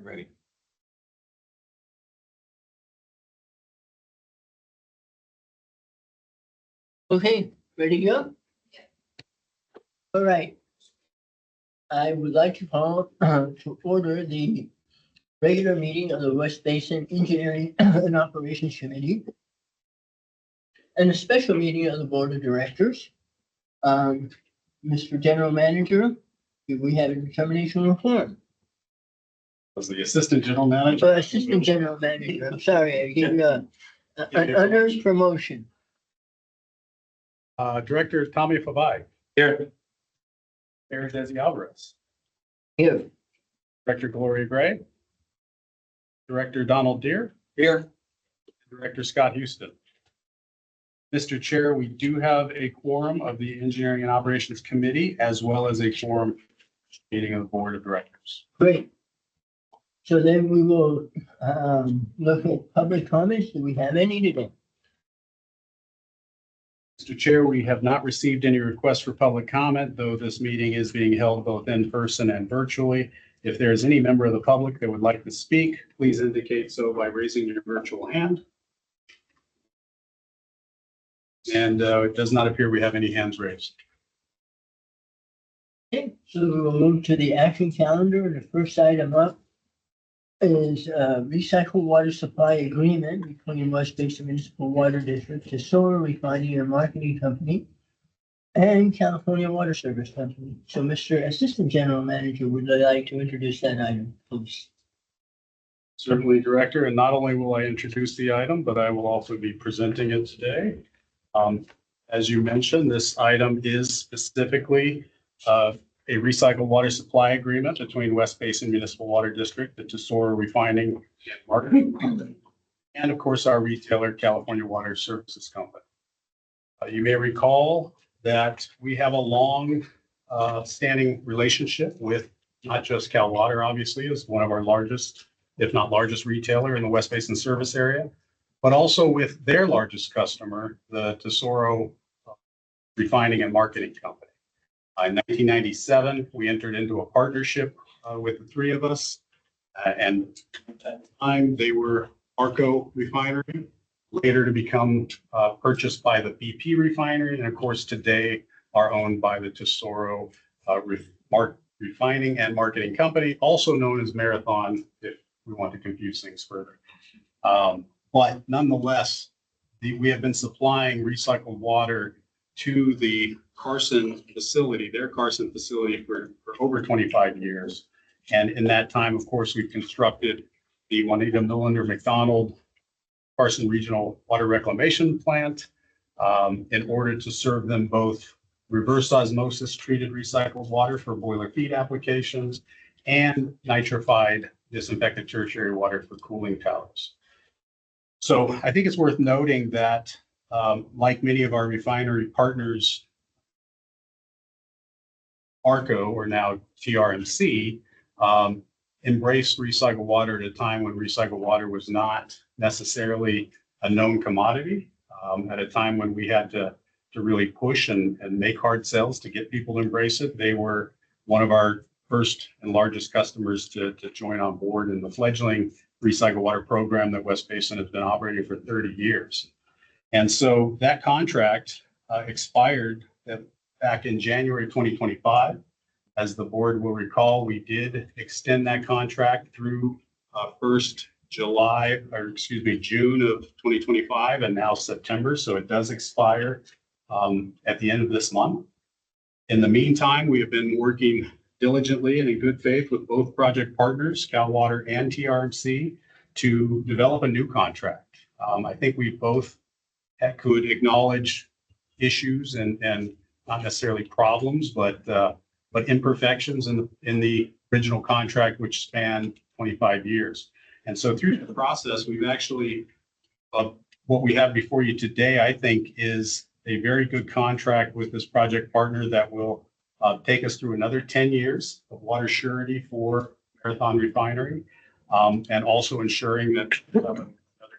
Ready. Okay, ready to go? All right. I would like to call to order the regular meeting of the West Basin Engineering and Operations Committee and a special meeting of the Board of Directors. Mr. General Manager, do we have a determination of form? Was the assistant general manager? Assistant General Manager, I'm sorry, I gave you an unearned promotion. Director Tommy Fabai. Here. Mayor Desi Alvarez. Here. Director Gloria Gray. Director Donald Deere. Here. Director Scott Houston. Mr. Chair, we do have a quorum of the Engineering and Operations Committee as well as a quorum meeting of the Board of Directors. Great. So then we will look at public comments. Do we have any today? Mr. Chair, we have not received any requests for public comment, though this meeting is being held both in person and virtually. If there is any member of the public that would like to speak, please indicate so by raising your virtual hand. And it does not appear we have any hands raised. Okay, so we will move to the action calendar. The first item up is recycled water supply agreement between West Basin Municipal Water District, Tesoro Refining and Marketing Company, and California Water Service Company. So Mr. Assistant General Manager, would like to introduce that item, please? Certainly, Director, and not only will I introduce the item, but I will also be presenting it today. As you mentioned, this item is specifically a recycled water supply agreement between West Basin Municipal Water District, the Tesoro Refining and Marketing Company, and of course, our retailer, California Water Services Company. You may recall that we have a long standing relationship with not just Cal Water, obviously, is one of our largest, if not largest retailer in the West Basin service area, but also with their largest customer, the Tesoro Refining and Marketing Company. In 1997, we entered into a partnership with the three of us. And at that time, they were Arco Refinery, later to become purchased by the BP Refinery. And of course, today are owned by the Tesoro Refining and Marketing Company, also known as Marathon, if we want to confuse things further. But nonetheless, we have been supplying recycled water to the Carson facility, their Carson facility for over 25 years. And in that time, of course, we've constructed the Juanita Millender McDonald Carson Regional Water Reclamation Plant in order to serve them both reverse osmosis treated recycled water for boiler feed applications and nitrified disinfected tertiary water for cooling towers. So I think it's worth noting that like many of our refinery partners, Arco, or now TRMC, embraced recycled water at a time when recycled water was not necessarily a known commodity, at a time when we had to really push and make hard sells to get people to embrace it. They were one of our first and largest customers to join on board in the fledgling recycled water program that West Basin has been operating for 30 years. And so that contract expired back in January 2025. As the board will recall, we did extend that contract through June of 2025 and now September. So it does expire at the end of this month. In the meantime, we have been working diligently and in good faith with both project partners, Cal Water and TRMC, to develop a new contract. I think we both could acknowledge issues and not necessarily problems, but imperfections in the original contract, which spanned 25 years. And so through the process, we've actually, what we have before you today, I think, is a very good contract with this project partner that will take us through another 10 years of water surety for Marathon Refinery, and also ensuring that another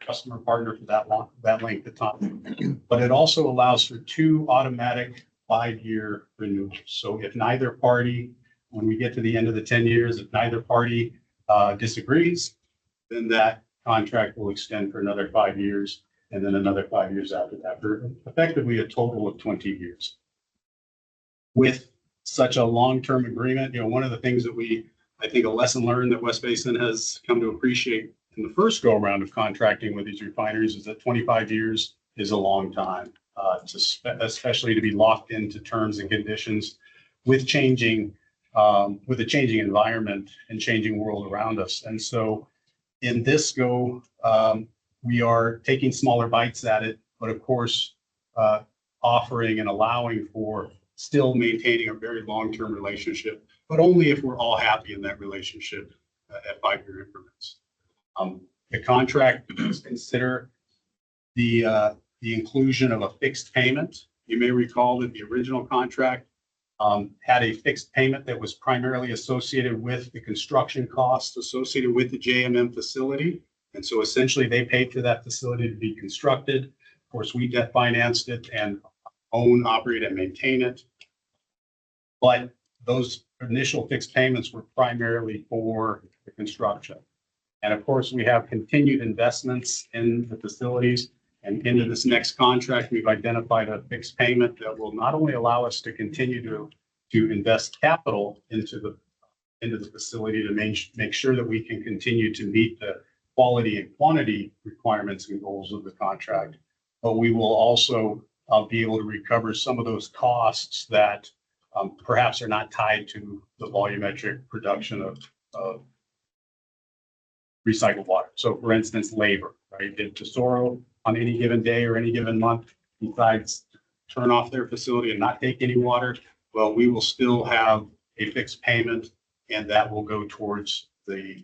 customer partner for that length of time. But it also allows for 2 automatic 5-year renewals. So if neither party, when we get to the end of the 10 years, if neither party disagrees, then that contract will extend for another 5 years and then another 5 years after that, for effectively a total of 20 years. With such a long-term agreement, one of the things that I think a lesson learned that West Basin has come to appreciate in the first go around of contracting with these refineries is that 25 years is a long time, especially to be locked into terms and conditions with a changing environment and changing world around us. And so in this go, we are taking smaller bites at it, but of course, offering and allowing for still maintaining a very long-term relationship, but only if we're all happy in that relationship at 5-year increments. The contract does consider the inclusion of a fixed payment. You may recall that the original contract had a fixed payment that was primarily associated with the construction costs associated with the JMM facility. And so essentially they paid for that facility to be constructed. Of course, we debt financed it and own, operate, and maintain it. But those initial fixed payments were primarily for the construction. And of course, we have continued investments in the facilities. And into this next contract, we've identified a fixed payment that will not only allow us to continue to invest capital into the facility to make sure that we can continue to meet the quality and quantity requirements and goals of the contract, but we will also be able to recover some of those costs that perhaps are not tied to the volumetric production of recycled water. So for instance, labor, right? If Tesoro on any given day or any given month decides to turn off their facility and not take any water, well, we will still have a fixed payment, and that will go towards the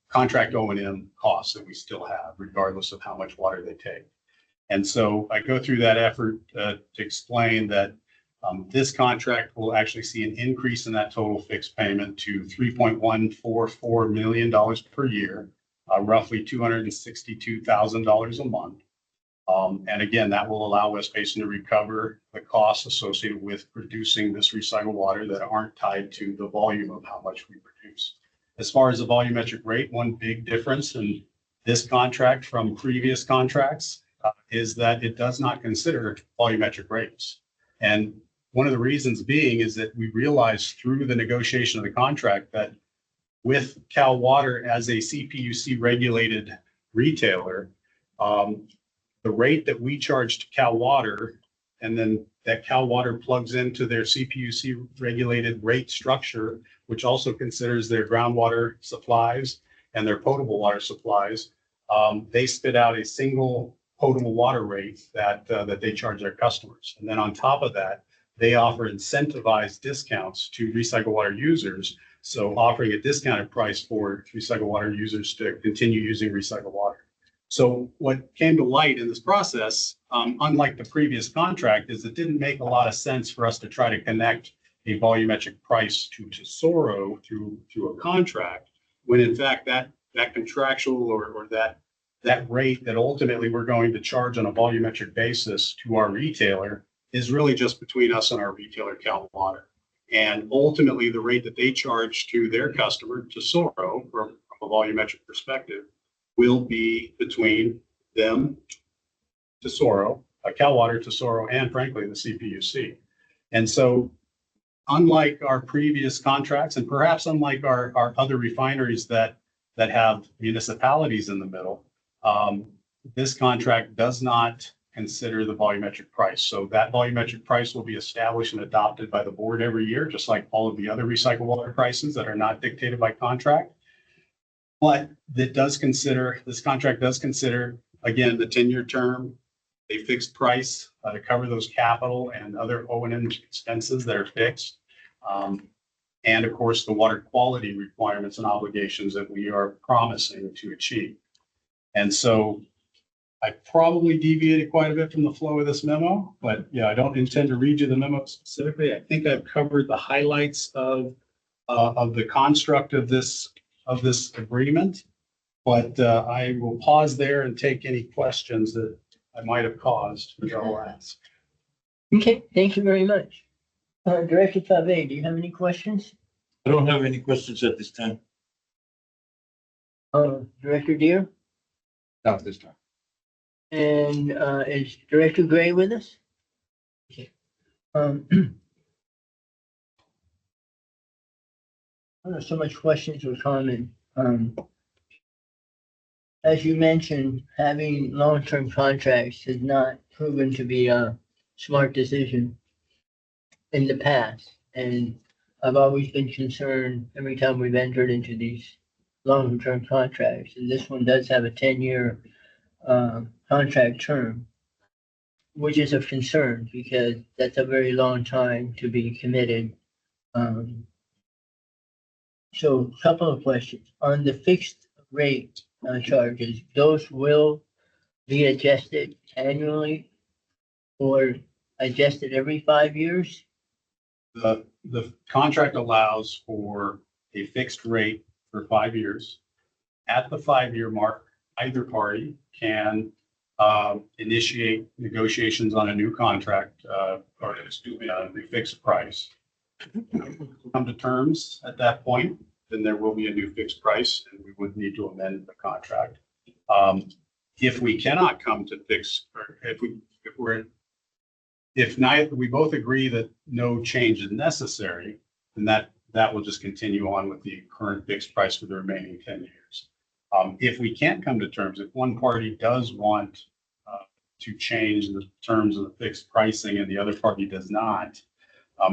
contract O&M costs that we still have, regardless of how much water they take. And so I go through that effort to explain that this contract will actually see an increase in that total fixed payment to $3.144 million per year, roughly $262,000 a month. And again, that will allow West Basin to recover the costs associated with producing this recycled water that aren't tied to the volume of how much we produce. As far as the volumetric rate, one big difference in this contract from previous contracts is that it does not consider volumetric rates. And one of the reasons being is that we realized through the negotiation of the contract that with Cal Water as a CPUC regulated retailer, the rate that we charge to Cal Water and then that Cal Water plugs into their CPUC regulated rate structure, which also considers their groundwater supplies and their potable water supplies, they spit out a single potable water rate that they charge their customers. And then on top of that, they offer incentivized discounts to recycled water users. So offering a discounted price for recycled water users to continue using recycled water. So what came to light in this process, unlike the previous contract, is it didn't make a lot of sense for us to try to connect a volumetric price to Tesoro through a contract, when in fact that contractual or that rate that ultimately we're going to charge on a volumetric basis to our retailer is really just between us and our retailer, Cal Water. And ultimately, the rate that they charge to their customer, Tesoro, from a volumetric perspective, will be between them, Tesoro, Cal Water, Tesoro, and frankly, the CPUC. And so, unlike our previous contracts, and perhaps unlike our other refineries that have municipalities in the middle, this contract does not consider the volumetric price. So that volumetric price will be established and adopted by the board every year, just like all of the other recycled water prices that are not dictated by contract. But this contract does consider, again, the 10-year term, a fixed price to cover those capital and other O&M expenses that are fixed. And of course, the water quality requirements and obligations that we are promising to achieve. And so I probably deviated quite a bit from the flow of this memo, but yeah, I don't intend to read you the memo specifically. I think I've covered the highlights of the construct of this agreement, but I will pause there and take any questions that I might have caused, which I'll ask. Okay, thank you very much. Director Fave, do you have any questions? I don't have any questions at this time. Director Deere, Not this time. and, is Director Gray with us? Okay. I don't have so much questions or comment. As you mentioned, having long-term contracts has not proven to be a smart decision in the past. And I've always been concerned every time we've entered into these long-term contracts, and this one does have a 10-year contract term, which is of concern because that's a very long time to be committed. So a couple of questions. On the fixed rate charges, those will be adjusted annually or adjusted every 5 years? The contract allows for a fixed rate for 5 years. At the 5-year mark, either party can initiate negotiations on a new contract, or excuse me, on a fixed price. Come to terms at that point, then there will be a new fixed price and we would need to amend the contract. If we cannot come to fix, or if neither, we both agree that no change is necessary, then that will just continue on with the current fixed price for the remaining 10 years. If we can't come to terms, if one party does want to change the terms of the fixed pricing and the other party does not,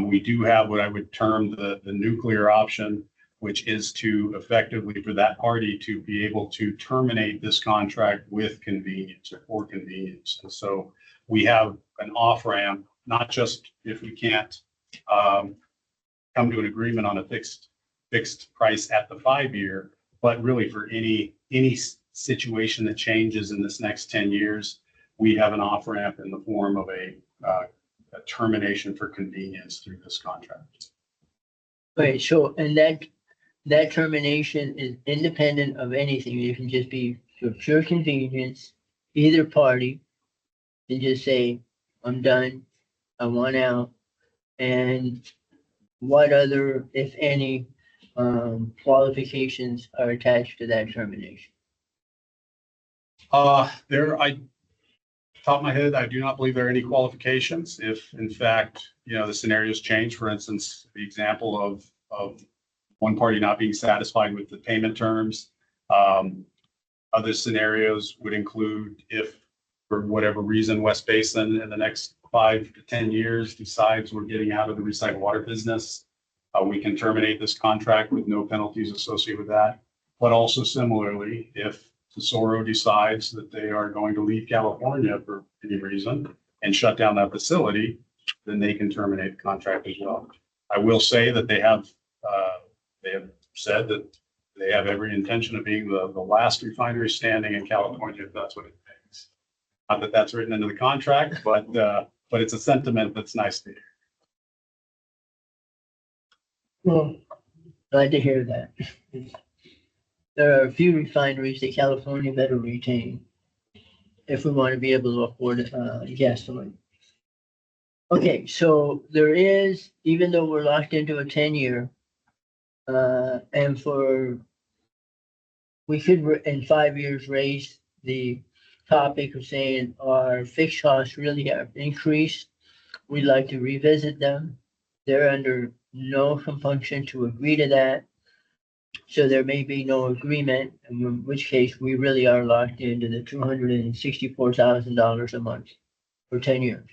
we do have what I would term the nuclear option, which is to effectively for that party to be able to terminate this contract with convenience or for convenience. And so we have an off ramp, not just if we can't come to an agreement on a fixed price at the 5-year, but really for any situation that changes in this next 10 years, we have an off ramp in the form of a termination for convenience through this contract. Right, so, and that termination is independent of anything. It can just be for pure convenience. Either party can just say, I'm done, I want out. And what other, if any, qualifications are attached to that termination? Top of my head, I do not believe there are any qualifications. If in fact, the scenarios change, for instance, the example of one party not being satisfied with the payment terms. Other scenarios would include if for whatever reason, West Basin in the next 5 to 10 years decides we're getting out of the recycled water business, we can terminate this contract with no penalties associated with that. But also similarly, if Tesoro decides that they are going to leave California for any reason and shut down that facility, then they can terminate the contract as well. I will say that they have said that they have every intention of being the last refinery standing in California, if that's what it takes. Not that that's written into the contract, but it's a sentiment that's nice to hear. Well, glad to hear that. There are a few refineries that California better retain if we want to be able to afford gasoline. Okay, so there is, even though we're locked into a 10-year, and we could in 5 years raise the topic of saying our fixed costs really have increased. We'd like to revisit them. They're under no compunction to agree to that. So there may be no agreement, in which case we really are locked into the $264,000 a month for 10 years.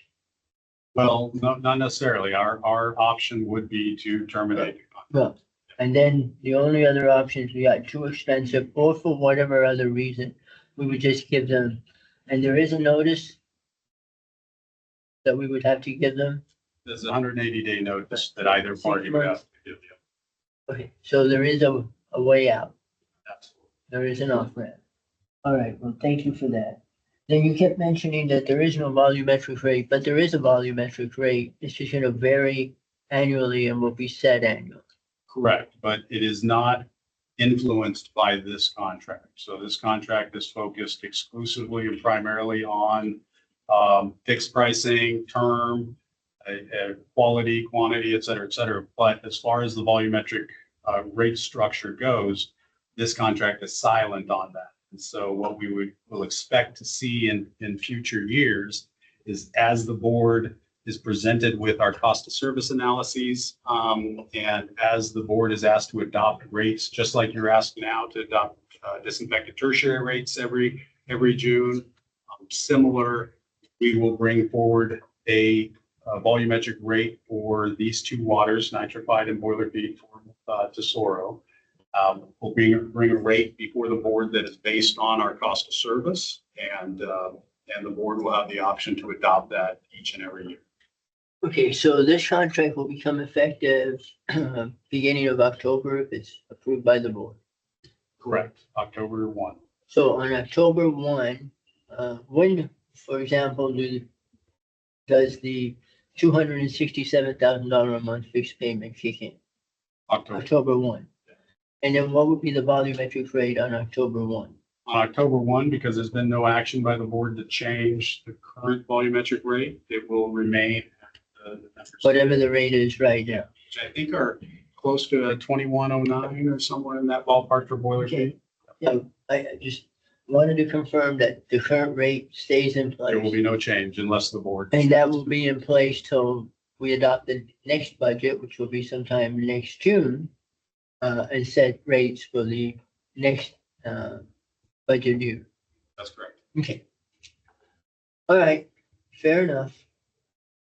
Well, no, not necessarily. Our option would be to terminate. Well, and then the only other options, we got too expensive or for whatever other reason, we would just give them, and there is a notice that we would have to give them. There's a 180-day notice that either party would have to give you. Okay, so there is a way out. Absolutely. There is an off ramp. All right, well, thank you for that. Then you kept mentioning that there is no volumetric rate, but there is a volumetric rate. It's just going to vary annually and will be set annually. Correct, but it is not influenced by this contract. So this contract is focused exclusively and primarily on fixed pricing, term, quality, quantity, et cetera, et cetera. But as far as the volumetric rate structure goes, this contract is silent on that. And so what we will expect to see in future years is as the board is presented with our cost of service analyses, and as the board is asked to adopt rates, just like you're asked now to adopt disinfectant tertiary rates every June. Similar, we will bring forward a volumetric rate for these two waters, nitrified and boiler feed for Tesoro. We'll bring a rate before the board that is based on our cost of service, and the board will have the option to adopt that each and every year. Okay, so this contract will become effective beginning of October if it's approved by the board. Correct. October 1. So on October 1, when, for example, does the $267,000 a month fixed payment kick in? October 1. And then what would be the volumetric rate on October 1? On October 1, because there's been no action by the board to change the current volumetric rate, it will remain at the numbers. Whatever the rate is right now. Which I think are close to a 2109 or somewhere in that ballpark for boiler Okay. feed. Yeah, I just wanted to confirm that the current rate stays in There will place. be no change unless the board. And that will be in place till we adopt the next budget, which will be sometime next June, and set rates for the next budget year. That's correct. Okay. All right, fair enough.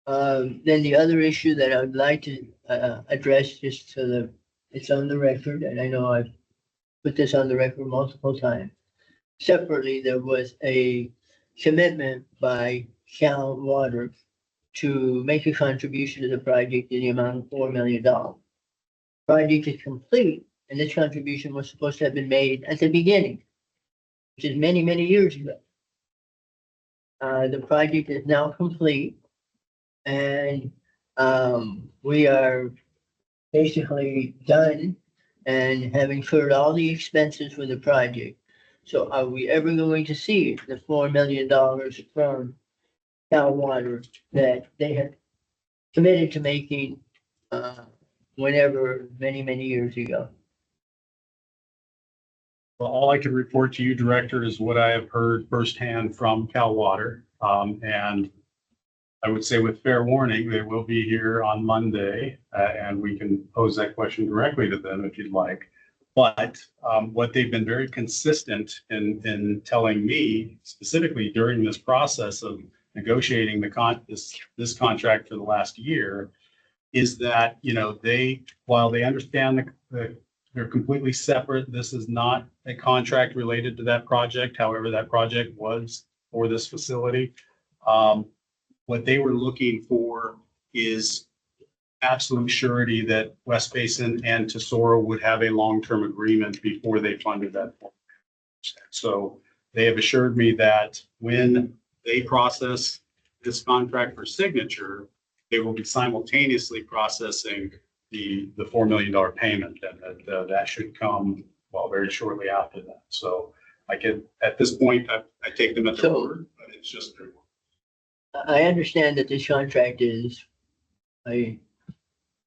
Then the other issue that I would like to address, just so that it's on the record, and I know I've put this on the record multiple times. Separately, there was a commitment by Cal Water to make a contribution to the project in the amount of $4 million. Project is complete, and this contribution was supposed to have been made at the beginning, which is many, many years ago. The project is now complete, and we are basically done and have incurred all the expenses for the project. So are we ever going to see the $4 million from Cal Water that they had committed to making whenever, many, many years ago? Well, all I can report to you, Director, is what I have heard firsthand from Cal Water. And I would say with fair warning, they will be here on Monday, and we can pose that question directly to them if you'd like. But what they've been very consistent in telling me, specifically during this process of negotiating this contract for the last year, is that, you know, while they understand they're completely separate, this is not a contract related to that project. However, that project was for this facility. What they were looking for is absolute surety that West Basin and Tesoro would have a long-term agreement before they funded that. So they have assured me that when they process this contract for signature, they will be simultaneously processing the $4 million payment, and that should come, well, very shortly after that. So at this point, I take them at their word, but it's just their word. I understand that this contract is a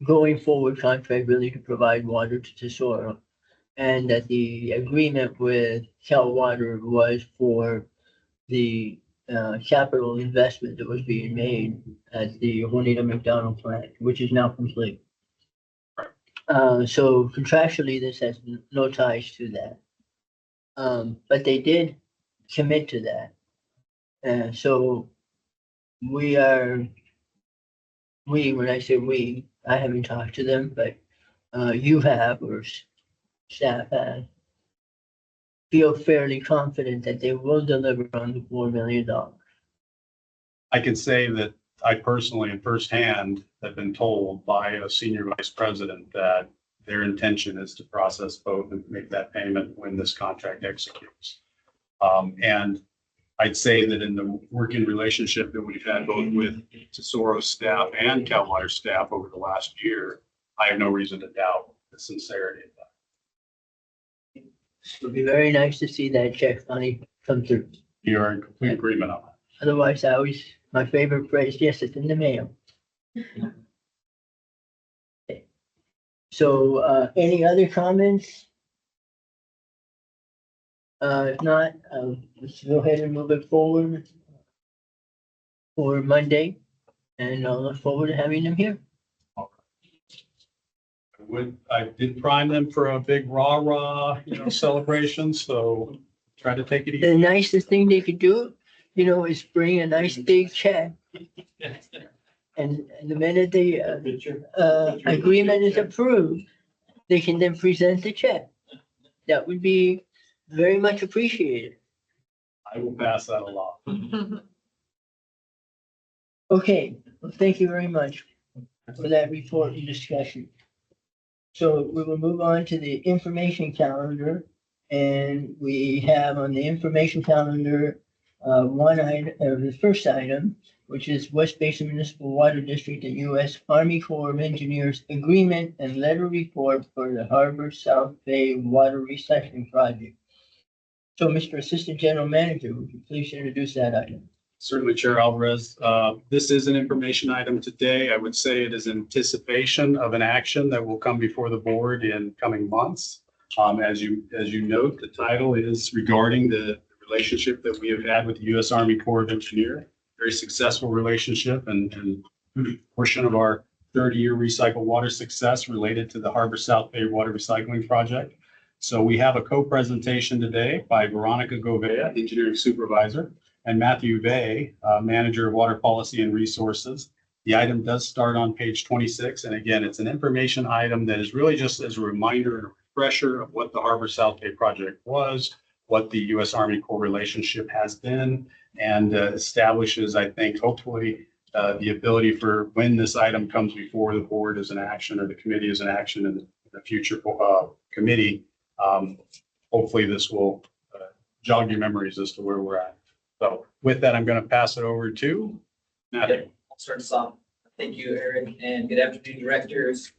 going forward contract really to provide water to Tesoro, and that the agreement with Cal Water was for the capital investment that was being made at the Juanita McDonald plant, which is now complete. So contractually, this has no ties to that. But they did commit to that. So when I say we, I haven't talked to them, but you have, or staff has, feel fairly confident that they will deliver on the $4 million. I can say that I personally and firsthand have been told by a senior vice president that their intention is to process both and make that payment when this contract executes. And I'd say that in the working relationship that we've had both with Tesoro staff and Cal Water staff over the last year, I have no reason to doubt the sincerity of that. It would be very nice to see that check finally come through. You are in complete agreement on that. Otherwise, my favorite phrase, yes, it's in the mail. Okay. So, any other comments? If not, let's go ahead and move it forward for Monday, and I'll look forward to having them here. I did prime them for a big rah-rah, celebration, so try to take it easy. The nicest thing they could do, is bring a nice big check. And the minute the agreement is approved, they can then present the check. That would be very much appreciated. I will pass that along. Okay, well, thank you very much for that report and discussion. So we will move on to the information calendar. And we have on the information calendar, one item, or the first item, which is West Basin Municipal Water District and U.S. Army Corps of Engineers Agreement and Letter Report for the Harbor South Bay Water Recycling Project. So, Mr. Assistant General Manager, would you please introduce that item? Certainly, Chair Alvarez. This is an information item today. I would say it is anticipation of an action that will come before the board in coming months. As you note, the title is regarding the relationship that we have had with the U.S. Army Corps of Engineers. Very successful relationship and portion of our 30-year recycled water success related to the Harbor South Bay Water Recycling Project. So we have a co-presentation today by Veronica Govea, Engineering Supervisor, and Matthew Vey, Manager of Water Policy and Resources. The item does start on page 26. And again, it's an information item that is really just as a reminder and a refresher of what the Harbor South Bay project was, what the U.S. Army Corps relationship has been, and establishes, I think, hopefully, the ability for when this item comes before the board as an action or the committee as an action in the future committee. Hopefully this will jog your memories as to where we're at. So with that, I'm going to pass it over to Matthew. Yep, I'll start us off. Thank you, Aaron, and good afternoon, directors.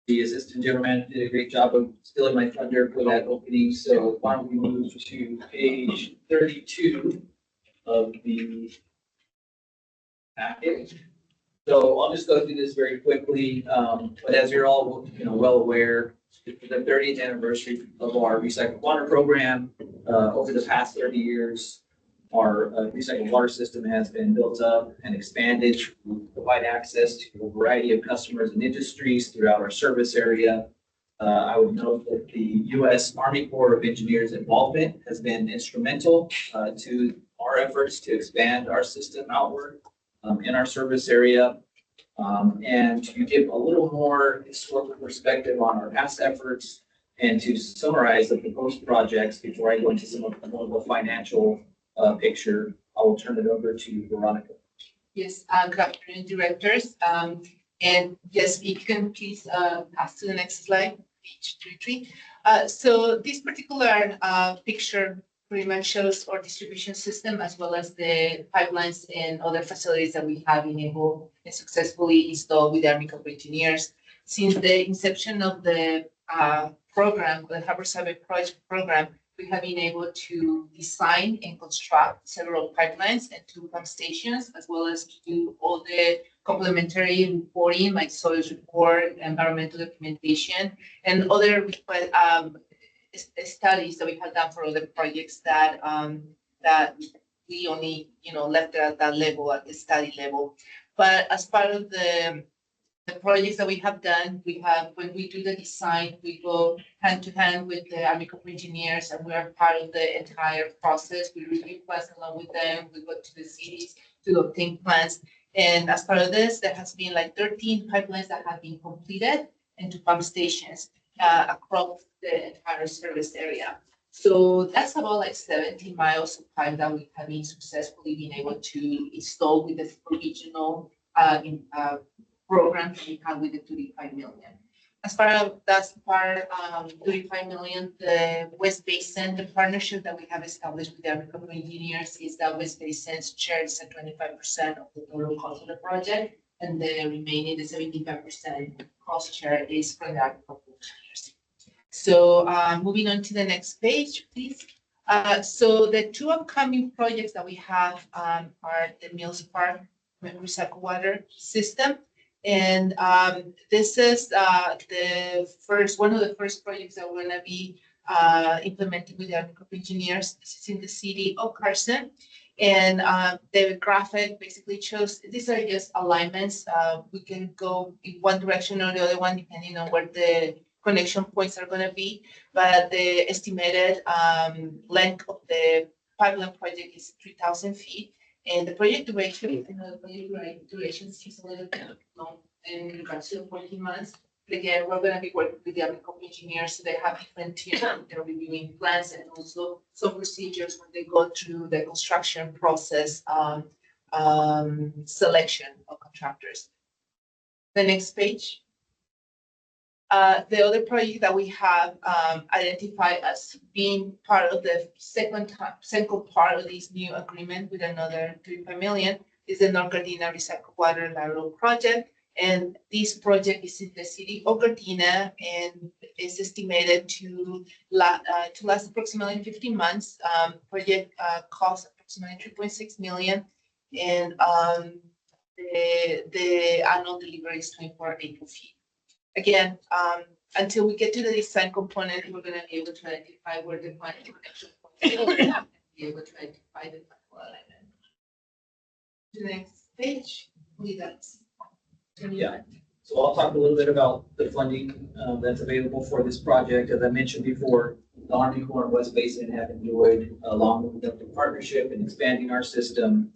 The Assistant General Manager did a great job of stealing my thunder for that opening. So why don't we move to page 32 of the packet. So I'll just go through this very quickly. But as you're all well aware, it's the 30th anniversary of our recycled water program. Over the past 30 years, our recycled water system has been built up and expanded to provide access to a variety of customers and industries throughout our service area. I would note that the U.S. Army Corps of Engineers involvement has been instrumental to our efforts to expand our system outward in our service area. And to give a little more historical perspective on our past efforts and to summarize the proposed projects before I go into some of the financial picture, I will turn it over to Veronica. Yes, good afternoon, directors. And yes, if you can please pass to the next slide, page 33. So this particular picture pretty much shows our distribution system as well as the pipelines and other facilities that we have enabled and successfully installed with the Army Corps of Engineers. Since the inception of the program, the Harbor South Bay Project program, we have been able to design and construct several pipelines and 2 pump stations, as well as to do all the complementary reporting like soils report, environmental documentation, and other studies that we have done for other projects that that we only left it at that level, at the study level. But as part of the projects that we have done, when we do the design, we go hand to hand with the Army Corps of Engineers, and we are part of the entire process. We review plans along with them. We go to the cities to obtain plans. And as part of this, there has been like 13 pipelines that have been completed and 2 pump stations across the entire service area. So that's about like 17 miles of pipe that we have been successfully been able to install with the regional program we have with the 35 million. As part of that part, 35 million, the West Basin, the partnership that we have established with the Army Corps of Engineers is that West Basin's share is at 25% of the total cost of the project, and the remaining, the 75% cost share is from the Army Corps of Engineers. So moving on to the next page, please. So the 2 upcoming projects that we have are the Mills Park recycled water system And this is one of the first projects that we're gonna be implementing with the Army Corps of Engineers. This is in the city of Carson. And the graphic basically shows, these are just alignments. We can go in one direction or the other one, depending on where the connection points are gonna be. But the estimated length of the pipeline project is 3,000 feet. And the project duration, seems a little bit long in regards to 14 months. But again, we're gonna be working with the Army Corps of Engineers, so they have different teams. They're reviewing plans and also some procedures when they go through the construction process, selection of contractors. The next page. The other project that we have identified as being part of the second part of this new agreement with another 35 million is the North Gardena Recycled Water Lateral Project. And this project is in the city of Gardena and is estimated to last approximately 15 months. Project cost approximately 3.6 million. And the annual delivery is 24 acre feet. Again, until we get to the design component, we're gonna be able to identify where the final connection points are and be able to identify the final alignment. To the next page, please. Yeah. So I'll talk a little bit about the funding that's available for this project. As I mentioned before, the Army Corps and West Basin have enjoyed a long productive partnership in expanding our system.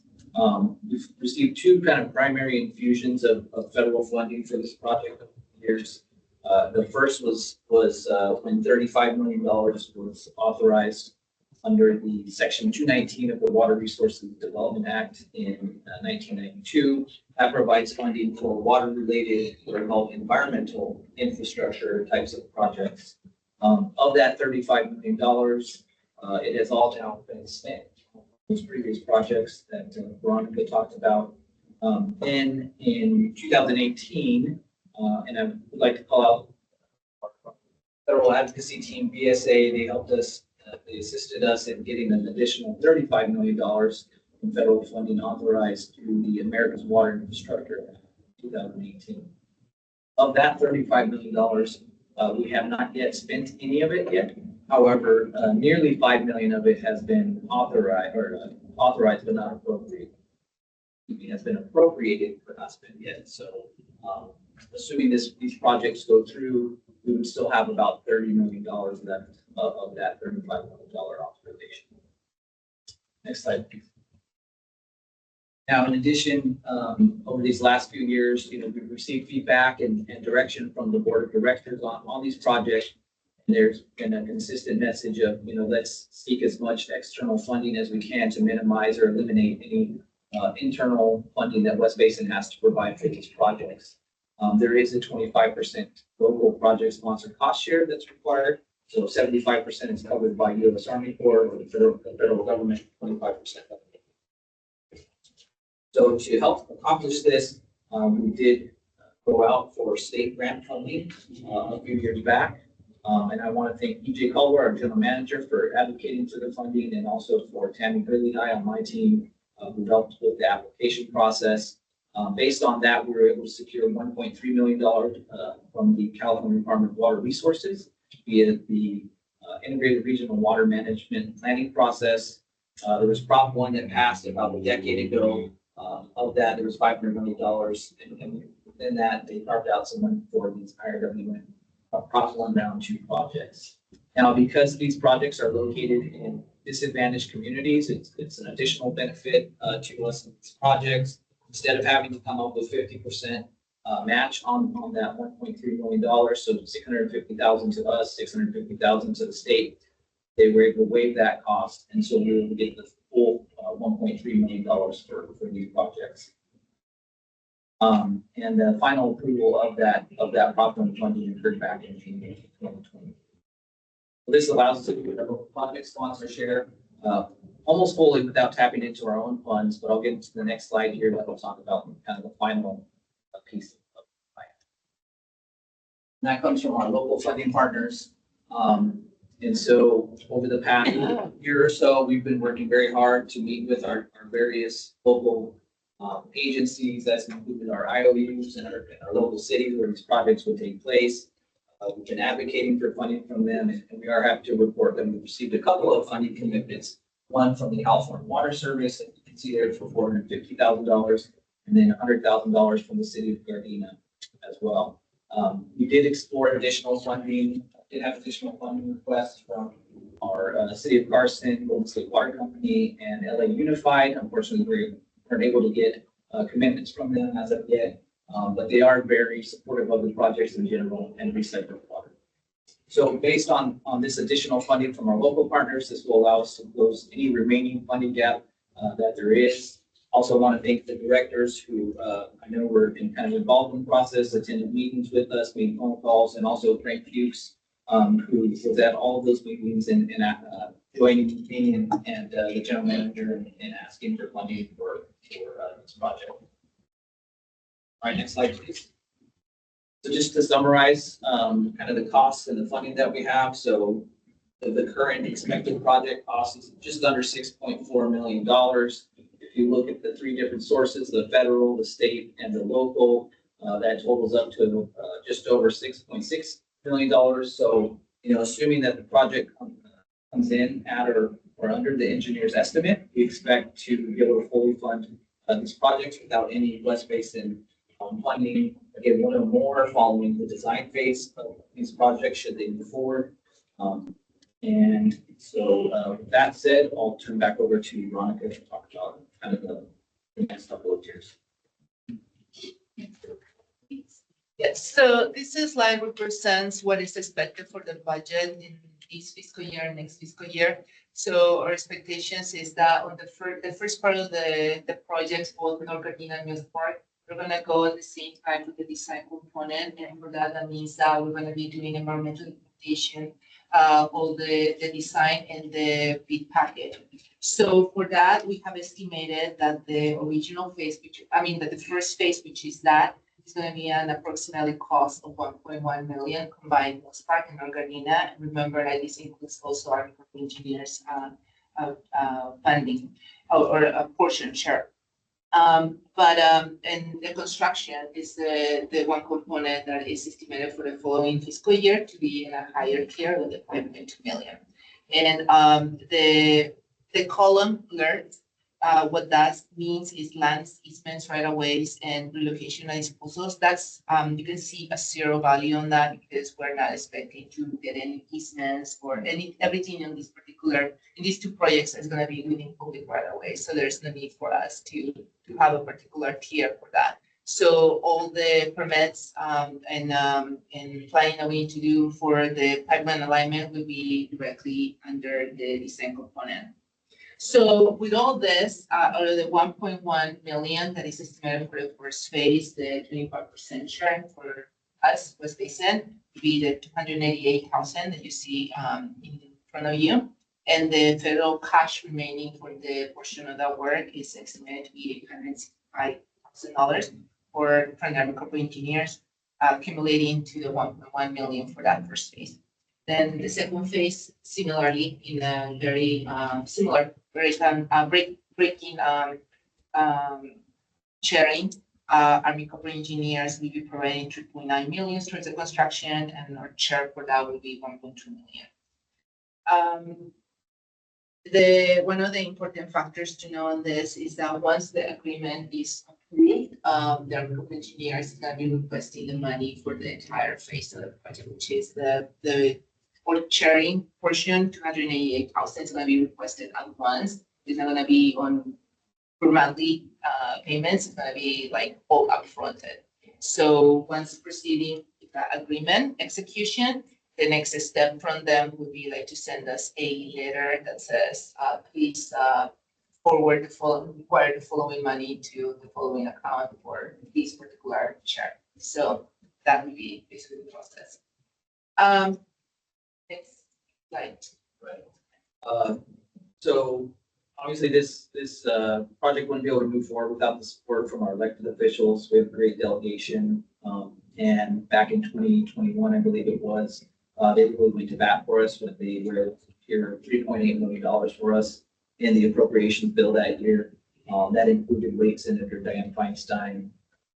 We've received two kind of primary infusions of federal funding for this project over the years. The first was when $35 million was authorized under the Section 219 of the Water Resources Development Act in 1992. That provides funding for water-related, what are called environmental infrastructure types of projects. Of that $35 million, it has all now been spent on those previous projects that Veronica talked about. Then in 2018, and I would like to call out Federal Advocacy Team, BSA, they helped us. They assisted us in getting an additional $35 million in federal funding authorized through the America's Water Infrastructure Act in 2018. Of that $35 million, we have not yet spent any of it yet. However, nearly $5 million of it has been authorized but not appropriated. It has been appropriated but not spent yet. So, assuming these projects go through, we would still have about $30 million left of that $35 million authorization. Next slide, please. Now, in addition, over these last few years, we've received feedback and direction from the board of directors on these projects. And there's been a consistent message of, let's seek as much external funding as we can to minimize or eliminate any internal funding that West Basin has to provide for these projects. There is a 25% local project sponsor cost share that's required. So 75% is covered by U.S. Army Corps or the federal government, 25%. So to help accomplish this, we did go out for state grant funding a few years back. And I want to thank EJ Culver, our general manager, for advocating for the funding, and also for Tammy Hurley on my team, who helped with the application process. Based on that, we were able to secure $1.3 million from the California Department of Water Resources via the Integrated Regional Water Management Planning Process. There was Prop 1 that passed about a decade ago. Of that, there was $500 million. And within that, they carved out some money for these IRWN Prop 1 Round 2 projects. Now, because these projects are located in disadvantaged communities, it's an additional benefit to us in these projects. Instead of having to come up with 50% match on that $1.3 million, so $650,000 to us, $650,000 to the state, they were able to waive that cost, and so we were able to get the full $1.3 million for these projects. And the final approval of that Prop 1 funding occurred back in June 2020. So this allows us to do a project sponsor share almost fully without tapping into our own funds, but I'll get into the next slide here that will talk about kind of the final piece of the plan. And that comes from our local funding partners. And so over the past year or so, we've been working very hard to meet with our various local agencies. That's included our IOUs and our local cities where these projects would take place. We've been advocating for funding from them, and we are happy to report that we've received a couple of funding commitments. One from the California Water Service, that you can see there for $450,000, and then $100,000 from the city of Gardena as well. We did explore additional funding, did have additional funding requests from our City of Carson, Golden State Water Company, and LA Unified. Unfortunately, we weren't able to get commitments from them as of yet, but they are very supportive of the projects in general and recycling water. So based on this additional funding from our local partners, this will allow us to close any remaining funding gap that there is. Also want to thank the directors who I know were kind of involved in the process, attended meetings with us, made phone calls, and also Frank Fuchs, who was at all of those meetings and joining me and the general manager and asking for funding for this project. All right, next slide, please. So just to summarize, kind of the costs and the funding that we have. So the current expected project cost is just under $6.4 million. If you look at the three different sources, the federal, the state, and the local, that totals up to just over $6.6 million. So, assuming that the project comes in at or under the engineer's estimate, we expect to be able to fully fund these projects without any West Basin funding. Again, one or more following the design phase of these projects should they move forward. And so with that said, I'll turn back over to Veronica to talk about kind of the next couple of years. Yes, so this slide represents what is expected for the budget in this fiscal year and next fiscal year. So our expectations is that on the first part of the projects, both North Gardena and West Park, we're gonna go at the same time with the design component, and for that means that we're gonna be doing environmental implementation, all the design and the bid package. So for that, we have estimated that the original phase, that the first phase, which is that, is going to be an approximately cost of 1.1 million combined West Park and North Gardena. Remember that this includes also our engineers funding or a portion share. And the construction is the one component that is estimated for the following fiscal year to be in a higher tier with the 5.2 million. And the column alert, what that means is lands, easements, right of ways, and relocation and disposals. That's you can see a zero value on that because we're not expecting to get any easements or everything in these two projects is going to be within public right of way. So there's no need for us to have a particular tier for that. So all the permits and planning that we need to do for the pipeline alignment will be directly under the design component. So with all this, out of the 1.1 million that is estimated for the first phase, the 25% share for us, West Basin, would be the 288,000 that you see in front of you. And the federal cash remaining for the portion of that work is estimated to be $865,000 for Primero Corporate Engineers, accumulating to the 1.1 million for that first phase. Then the second phase, similarly, in a very similar breaking sharing, Army Corps of Engineers will be providing 3.9 million towards the construction, and our share for that will be 1.2 million. One of the important factors to know on this is that once the agreement is approved, the Army Corps of Engineers is going to be requesting the money for the entire phase of the project, which is the sharing portion, 288,000 is going to be requested at once. It's not going to be on monthly payments. It's going to be like all upfronted. So once proceeding with that agreement execution, the next step from them would be like to send us a letter that says, please require the following money to the following account for this particular share. So that would be basically the process. Next slide. Right. So obviously this project wouldn't be able to move forward without the support from our elected officials. We have a great delegation. And back in 2021, I believe it was, they really went to bat for us when they were here $3.8 million for us in the appropriations bill that year. That included Lake Senator Dianne Feinstein,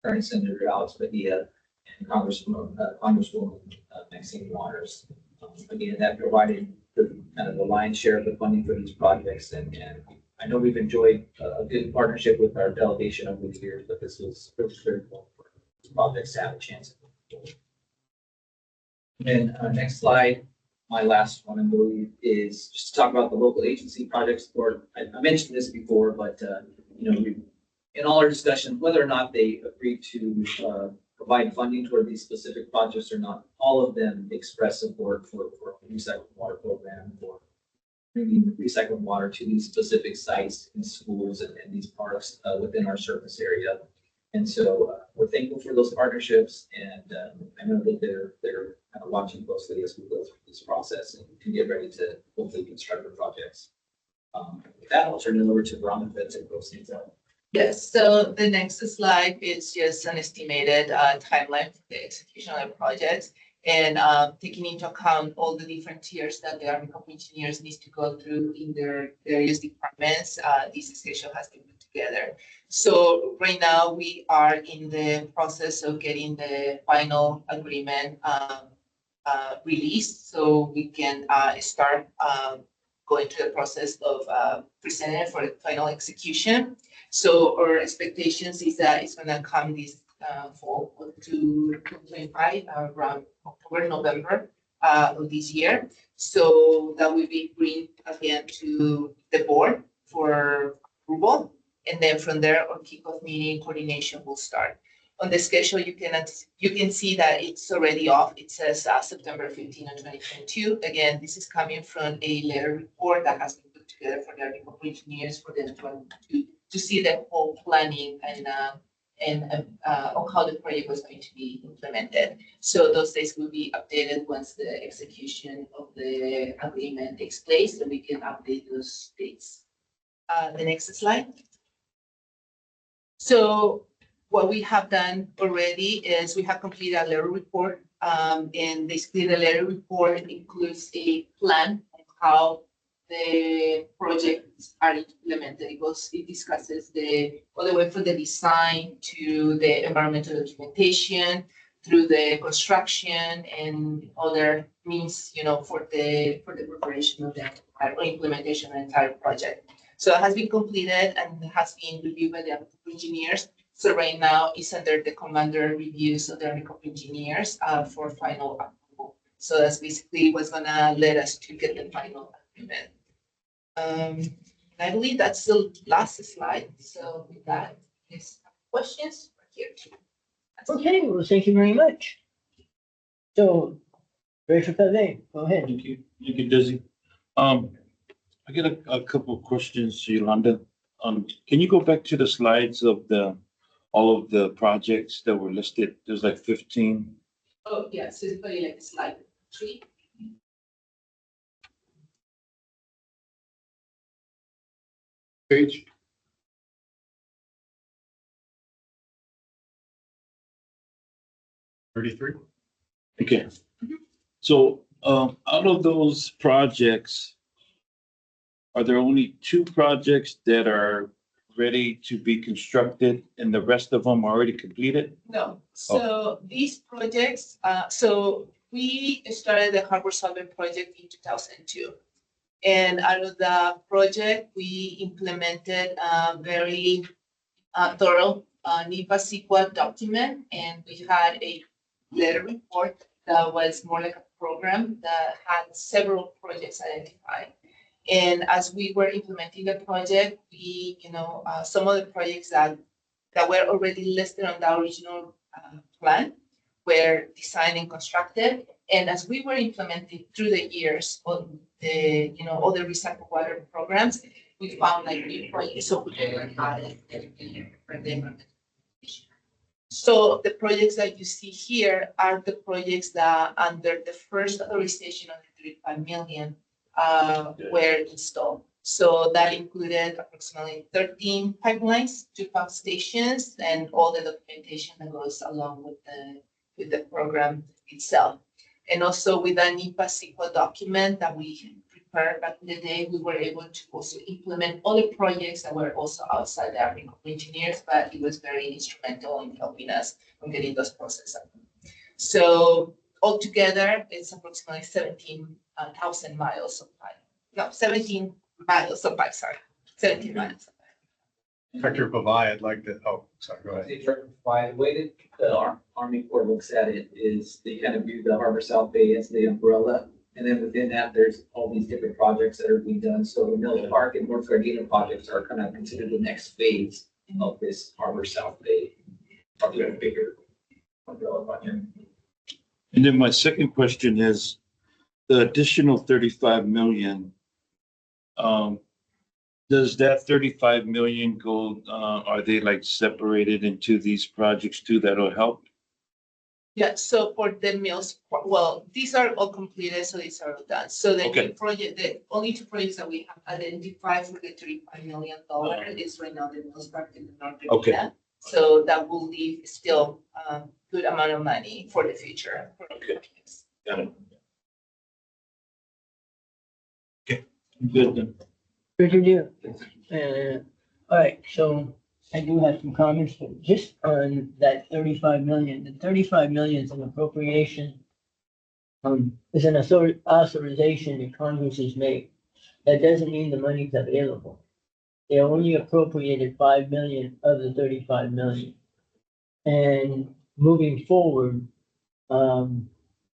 current Senator Alex Padilla, and Congresswoman Maxine Waters. Again, that provided the kind of the lion's share of the funding for these projects, and I know we've enjoyed a good partnership with our delegation over the years, but this was really critical for these projects to have a chance. And next slide, my last one, I believe, is just to talk about the local agency project support. I mentioned this before, but in all our discussions, whether or not they agree to provide funding toward these specific projects or not, all of them express support for a recycled water program, for bringing recycled water to these specific sites in schools and these parks within our service area. And so we're thankful for those partnerships, and I know that they're kind of watching closely as we go through this process and to get ready to hopefully construct the projects. With that, I'll turn it over to Veronica to close things out. Yes, so the next slide is just an estimated timeline for the execution of the projects. And taking into account all the different tiers that the Army Corps of Engineers needs to go through in their various departments, this schedule has been put together. So right now we are in the process of getting the final agreement released, so we can start going through the process of presenting it for the final execution. So our expectations is that it's gonna come this fall to 2025 around October, November of this year. So that will be bring again to the board for approval. And then from there, our kickoff meeting coordination will start. On the schedule, you can see that it's already off. It says September 15 of 2022. Again, this is coming from a letter report that has been put together for the Army Corps of Engineers for them to see the whole planning and on how the project was going to be implemented. So those dates will be updated once the execution of the agreement takes place, and we can update those dates. The next slide. So what we have done already is we have completed a letter report, and basically the letter report includes a plan of how the projects are implemented. It discusses all the way from the design to the environmental documentation, through the construction and other means, for the preparation of the entire or implementation of the entire project. So it has been completed and has been reviewed by the engineers. So right now it's under the commander reviews of the Army Corps of Engineers for final approval. So that's basically what's gonna let us to get the final agreement. I believe that's the last slide. So with that, is questions here too. Okay, well, thank you very much. So, Director Pave, go ahead. Thank you, Desi. I get a couple of questions, Yolanda. Can you go back to the slides of all of the projects that were listed? There's like 15. Oh, yeah, so it's probably like slide 3. Page. $33. Okay. So, out of those projects, are there only 2 projects that are ready to be constructed and the rest of them are already completed? No, so these projects, so we started the Harbor Solvent project in 2002. And out of the project, we implemented a very thorough NEPA CEQA document, and we had a letter report that was more like a program that had several projects identified. And as we were implementing the project, we, some of the projects that were already listed on the original plan were designed and constructed. And as we were implementing through the years on the, all the recycled water programs, we found like new projects. So so the projects that you see here are the projects that under the first authorization of the 35 million were installed. So that included approximately 13 pipelines, 2 pump stations, and all the documentation that goes along with the program itself. And also with a NEPA CEQA document that we occurred back in the day, we were able to also implement other projects that were also outside the Army Corps of Engineers, but it was very instrumental in helping us on getting those processes up. So altogether, it's approximately 17,000 miles of pipe. No, 17 miles of pipe, sorry, 17 miles. Director Pavai, I'd like to, oh, sorry, go ahead. By the way that the Army Corps looks at it is they kind of view the Harbor South Bay as the umbrella. And then within that, there's all these different projects that are being done. So the Miller Park and North Gardena projects are kind of considered the next phase of this Harbor South Bay. Probably a bigger umbrella project. And then my second question is, the additional 35 million, does that 35 million go, are they like separated into these projects too that'll help? Yeah, so for the mills, well, these are all completed, so these are all done. So the Okay. new project, the only two projects that we have identified for the $35 million is right now the mills park in the North Okay. Carolina. So that will leave still good amount of money for the future. Okay. Got it. Okay, good then. Pretty deal. All right, so I do have some comments, but just on that 35 million. The 35 million is an appropriation. Is an authorization that Congress has made. That doesn't mean the money's available. They only appropriated 5 million of the 35 million. And moving forward,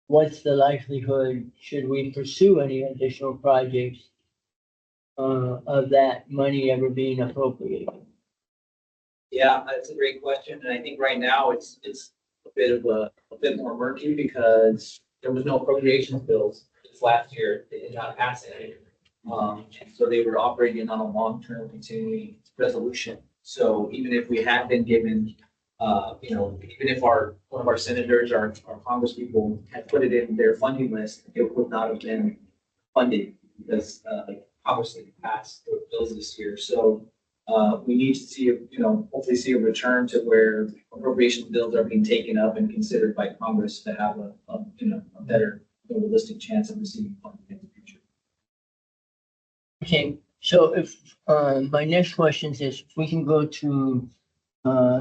what's the likelihood, should we pursue any additional projects of that money ever being appropriated? Yeah, that's a great question. And I think right now it's a bit more murky because there was no appropriations bills this last year. They did not pass any. And so they were operating on a long-term continuing resolution. So even if we had been given, even if one of our senators or our congresspeople had put it in their funding list, it would not have been funded because Congress didn't pass those bills this year. So we need to see, hopefully see a return to where appropriations bills are being taken up and considered by Congress to have a better, realistic chance of receiving funding in the future. Okay, so if, my next question is, if we can go to,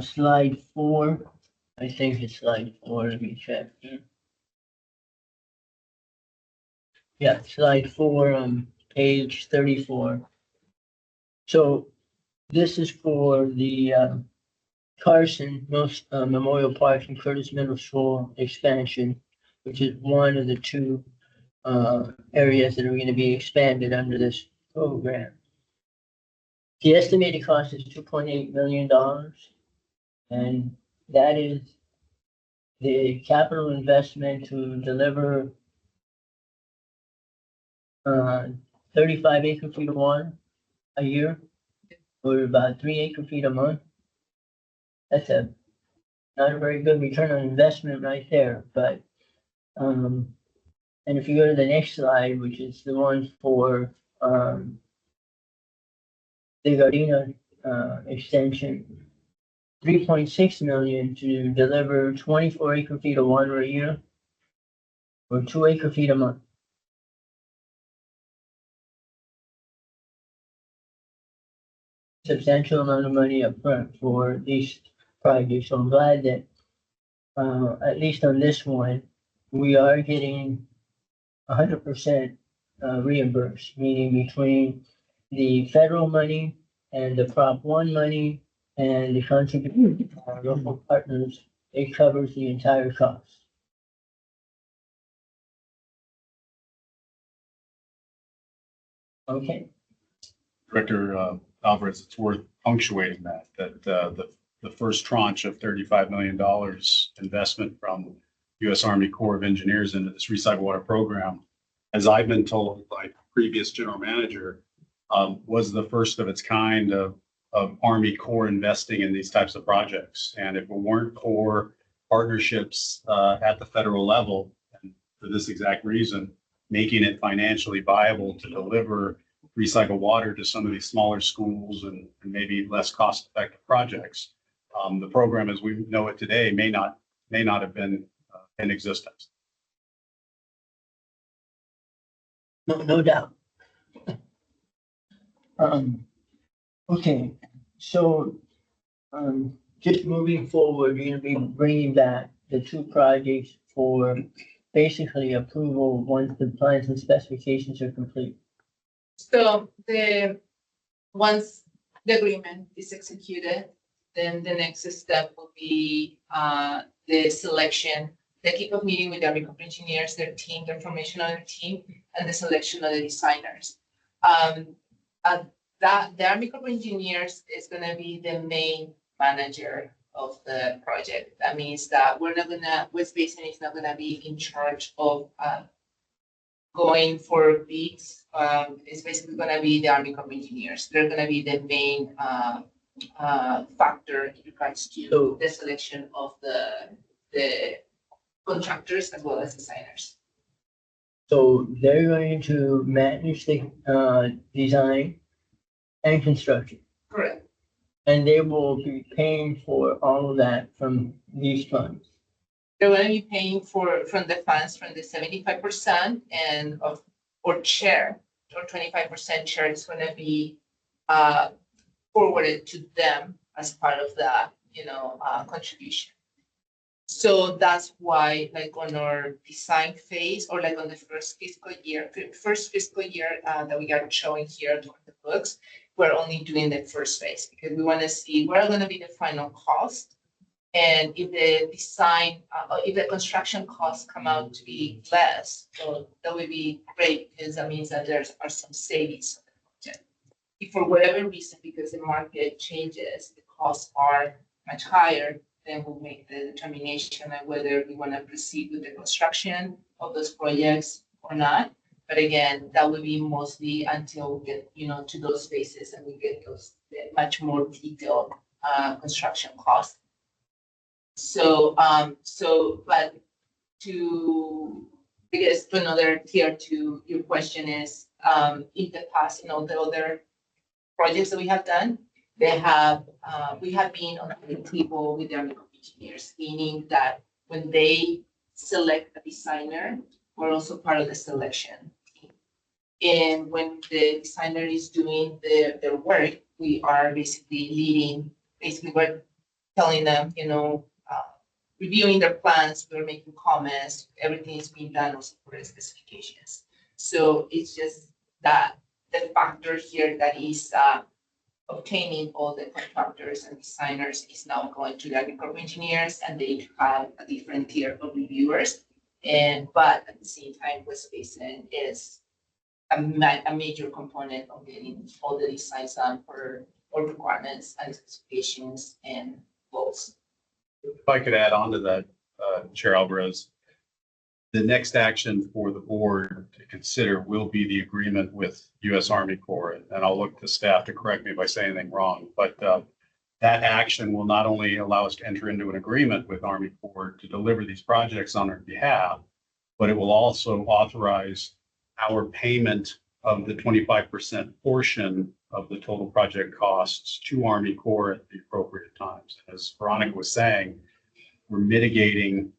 slide 4, I think it's slide 4, let me check. Yeah, slide 4 on page 34. So this is for the, Carson Memorial Park and Curtis Middle School expansion, which is one of the two, areas that are going to be expanded under this program. The estimated cost is $2.8 million. And that is the capital investment to deliver 35 acre feet of water a year, or about 3 acre feet a month. That's not a very good return on investment right there, but, and if you go to the next slide, which is the one for, the Gardena, extension, 3.6 million to deliver 24 acre feet of water a year, or 2 acre feet a month. Substantial amount of money up front for these projects. So I'm glad that, at least on this one, we are getting 100% reimbursed, meaning between the federal money and the Prop 1 money and the contribution from our local partners, it covers the entire cost. Okay. Director Alvarez, it's worth punctuating that the first tranche of $35 million investment from U.S. Army Corps of Engineers into this recycled water program, as I've been told by previous general manager, was the first of its kind of Army Corps investing in these types of projects. And if it weren't for partnerships at the federal level, and for this exact reason, making it financially viable to deliver recycled water to some of these smaller schools and maybe less cost-effective projects, the program as we know it today may not have been in existence. No doubt. Okay, so, just moving forward, you're gonna be bringing back the two projects for basically approval once the plans and specifications are complete. So once the agreement is executed, then the next step will be, the selection, the kickoff meeting with the Army Corps of Engineers, their team, the information on their team, and the selection of the designers. That the Army Corps of Engineers is gonna be the main manager of the project. That means that West Basin is not gonna be in charge of, going for bids. It's basically gonna be the Army Corps of Engineers. They're gonna be the main, factor in regards to the selection of the contractors as well as designers. So they're going to manage the, design and construction, Correct. and they will be paying for all of that from these funds. They're gonna be paying from the funds, from the 75% and or share, or 25% share is gonna be forwarded to them as part of the, contribution. So that's why, like on our design phase, or like on the first fiscal year that we are showing here on the books, we're only doing the first phase because we want to see what are going to be the final cost. And if the design, if the construction costs come out to be less, so that would be great because that means that there are some savings. If for whatever reason, because the market changes, the costs are much higher, then we'll make the determination on whether we want to proceed with the construction of those projects or not. But again, that will be mostly until we get, to those phases and we get those much more detailed construction costs. So, but I guess to another tier to your question is, in the past, the other projects that we have done, we have been on the table with the Army Corps of Engineers, meaning that when they select a designer, we're also part of the selection team. And when the designer is doing their work, we are basically leading, we're telling them, reviewing their plans, we're making comments, everything is being done also for the specifications. So it's just that the factor here that is obtaining all the contractors and designers is now going to the Army Corps of Engineers, and they have a different tier of reviewers. But at the same time, West Basin is a major component of getting all the designs done for all requirements and specifications and goals. If I could add on to that, Chair Alvarez, the next action for the board to consider will be the agreement with U.S. Army Corps. And I'll look to staff to correct me if I say anything wrong, but that action will not only allow us to enter into an agreement with Army Corps to deliver these projects on our behalf, but it will also authorize our payment of the 25% portion of the total project costs to Army Corps at the appropriate times. As Veronica was saying, we're mitigating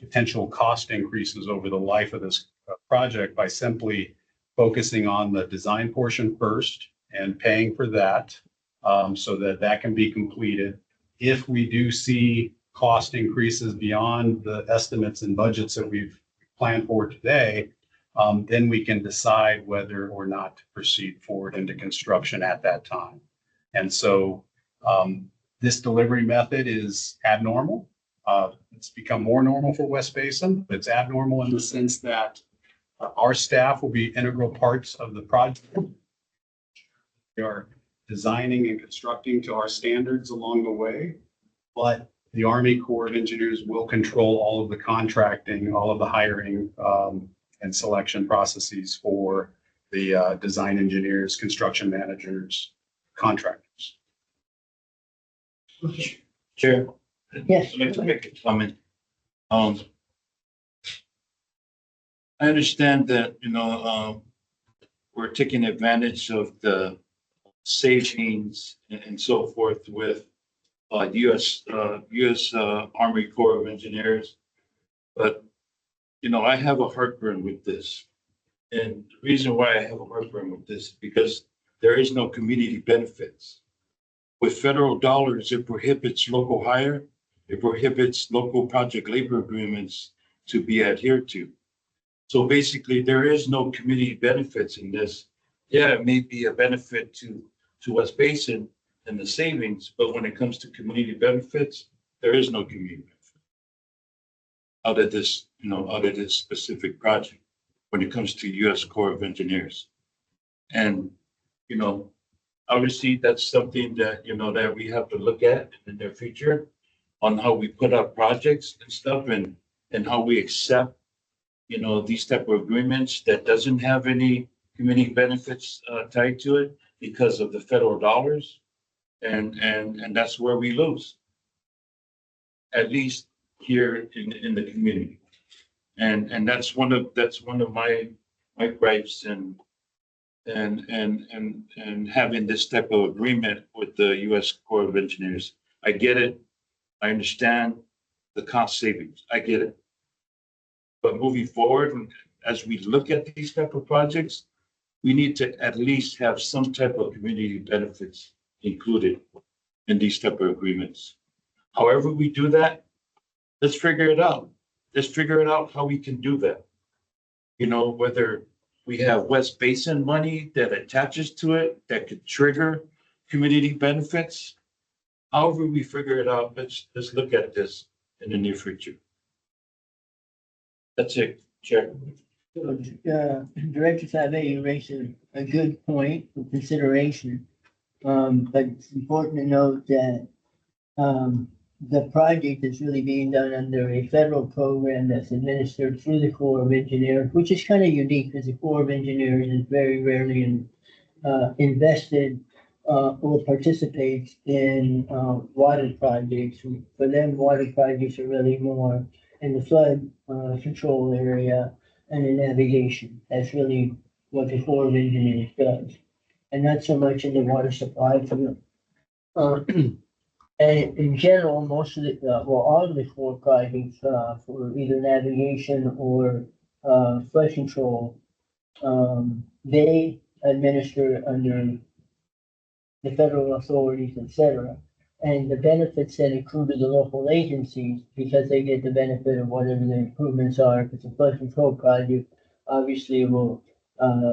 potential cost increases over the life of this project by simply focusing on the design portion first and paying for that so that that can be completed. If we do see cost increases beyond the estimates and budgets that we've planned for today, then we can decide whether or not to proceed forward into construction at that time. And so this delivery method is abnormal. It's become more normal for West Basin, but it's abnormal in the sense that our staff will be integral parts of the project. They are designing and constructing to our standards along the way, but the Army Corps of Engineers will control all of the contracting, all of the hiring and selection processes for the design engineers, construction managers, contractors. Okay. Chair, Yes. I'd like to make a comment. I understand that, we're taking advantage of the savings and so forth with US Army Corps of Engineers. But, I have a heartburn with this. And the reason why I have a heartburn with this is because there is no community benefits. With federal dollars, it prohibits local hire, it prohibits local project labor agreements to be adhered to. So basically, there is no community benefits in this. Yeah, it may be a benefit to West Basin and the savings, but when it comes to community benefits, there is no community benefit out of this, out of this specific project when it comes to US Corps of Engineers. And, obviously that's something that, that we have to look at in the future on how we put out projects and stuff and how we accept, these type of agreements that doesn't have any community benefits tied to it because of the federal dollars. And that's where we lose, at least here in the community. And that's one of my gripes and having this type of agreement with the US Corps of Engineers. I get it. I understand the cost savings. I get it. But moving forward, and as we look at these type of projects, we need to at least have some type of community benefits included in these type of agreements. However we do that, let's figure it out. Let's figure it out how we can do that. Whether we have West Basin money that attaches to it that could trigger community benefits. However we figure it out, let's look at this in the near future. That's it, Chair. Director Fave, you raised a good point for consideration. But it's important to note that, the project is really being done under a federal program that's administered through the Corps of Engineers, which is kind of unique because the Corps of Engineers is very rarely invested or participates in water projects. For them, water projects are really more in the flood control area and in navigation. That's really what the Corps of Engineers does, and not so much in the water supply field. And in general, most of all of the Corps projects for either navigation or flood control, they administer under the federal authorities, etc. And the benefits that accrue to the local agencies, because they get the benefit of whatever the improvements are, if it's a flood control project, obviously will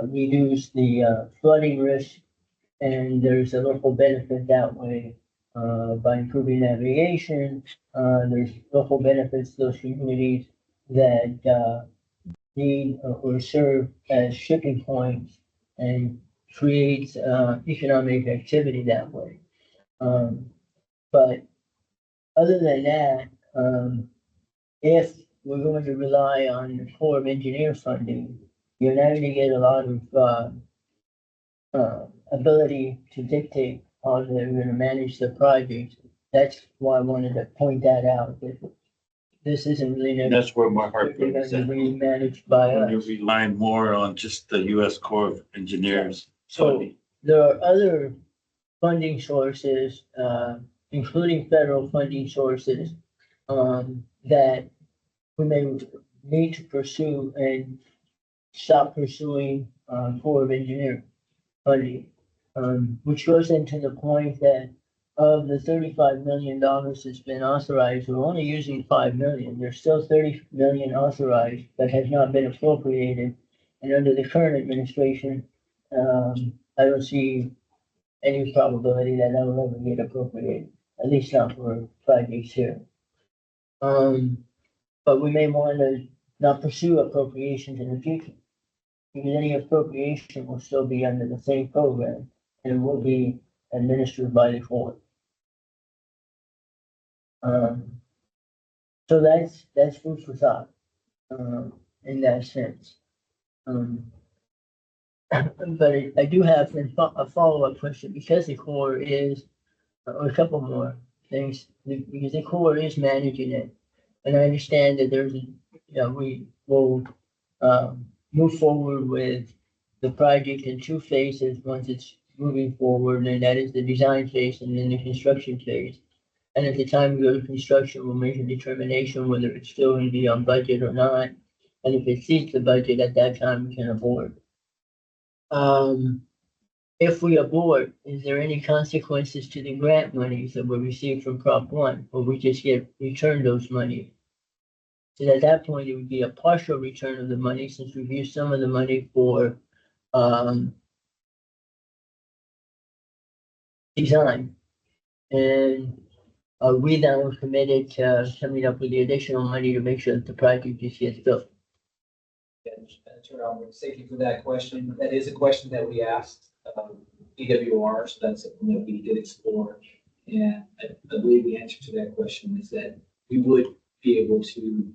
reduce the flooding risk, and there's a local benefit that way. By improving navigation, there's local benefits to those communities that need or serve as shipping points and creates economic activity that way. But other than that, if we're going to rely on the Corps of Engineer funding, you're not going to get a lot of ability to dictate how they're going to manage the project. That's why I wanted to point that out, that this isn't really And that's where my heart going is to at. be managed by When you're us. relying more on just the US Corps of Engineers. So there are other funding sources, including federal funding sources, that we may need to pursue and stop pursuing, Corps of Engineer funding. Which goes into the point that of the $35 million that's been authorized, we're only using 5 million. There's still 30 million authorized that has not been appropriated. And under the current administration, I don't see any probability that will ever get appropriated, at least not for projects here. But we may want to not pursue appropriations in the future, because any appropriation will still be under the same program and it will be administered by the court. So that's food for thought, in that sense. But I do have a follow-up question, because the Corps is, or a couple more things, because the Corps is managing it. And I understand that we will, move forward with the project in 2 phases once it's moving forward, and that is the design phase and then the construction phase. And at the time we go to construction, we'll make a determination whether it's still going to be on budget or not. And if it exceeds the budget, at that time we can award. if we abort, is there any consequences to the grant monies that were received from Prop One, or we just get returned those money? And at that point, it would be a partial return of the money since we've used some of the money for, design. And we now committed to coming up with the additional money to make sure that the project just gets built. Chair Albert, thank you for that question. That is a question that we asked EWR, so that's something that we did explore. And I believe the answer to that question is that we would be able to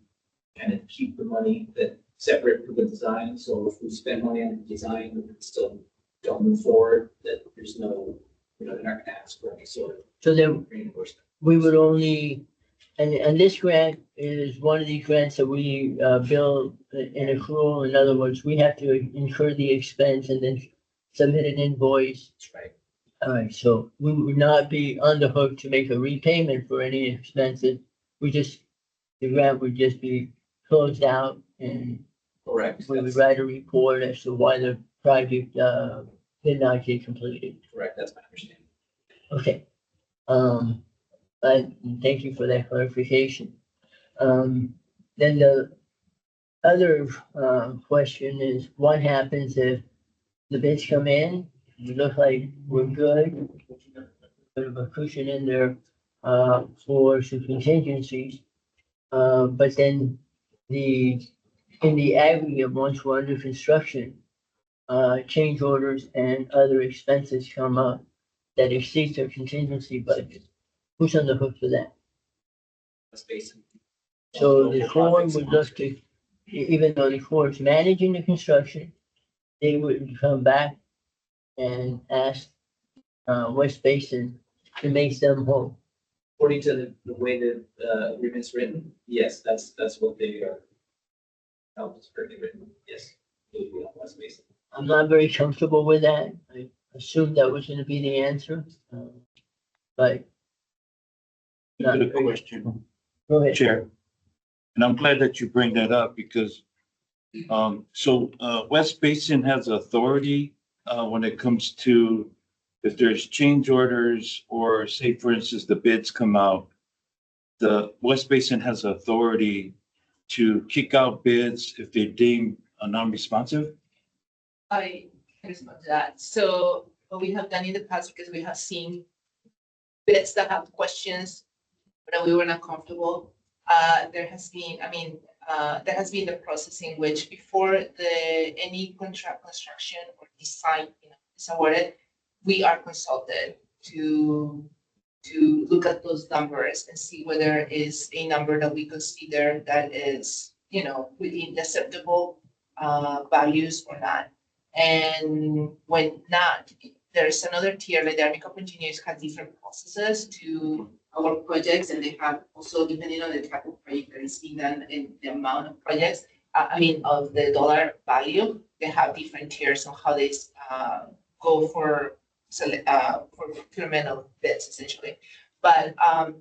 kind of keep the money that separate from the design. So if we spend money on the design, we can still don't move forward, that there's no, they're not gonna ask for any sort of So then reimbursement. we would only, and this grant is one of these grants that we bill in accrual. In other words, we have to incur the expense and then submit an invoice. That's right. All right, so we would not be on the hook to make a repayment for any expenses. We just, the grant would just be closed out and Correct. we would That's write a report as to why the project did not get completed. correct. That's my understanding. Okay. But thank you for that clarification. Then the other question is, what happens if the bids come in? We look like we're good, bit of a cushion in there for some contingencies. But then in the aggregate, once we're under construction, change orders and other expenses come up that exceeds our contingency budget. Who's on the hook for that? That's basically. So the Corps would look to, even though the Corps is managing the construction, they would come back and ask West Basin to make them whole. According to the way the agreement's written, yes, that's what they are. How it's currently written, yes. It would be on West Basin. I'm not very comfortable with that. I assumed that was gonna be the answer. But Good question, go ahead. Chair. And I'm glad that you bring that up because West Basin has authority when it comes to if there's change orders or say, for instance, the bids come out. The West Basin has authority to kick out bids if they deem non-responsive. I can respond to that. So what we have done in the past, because we have seen bids that have questions, but we were not comfortable. There has been the process in which before any contract construction or design, is awarded, we are consulted to look at those numbers and see whether is a number that we consider that is, within acceptable values or not. And when not, there's another tier, like the Army Corps of Engineers has different processes to our projects, and they have also, depending on the type of project that is being done and the amount of projects, of the dollar value, they have different tiers on how they go for procurement of bids, essentially. But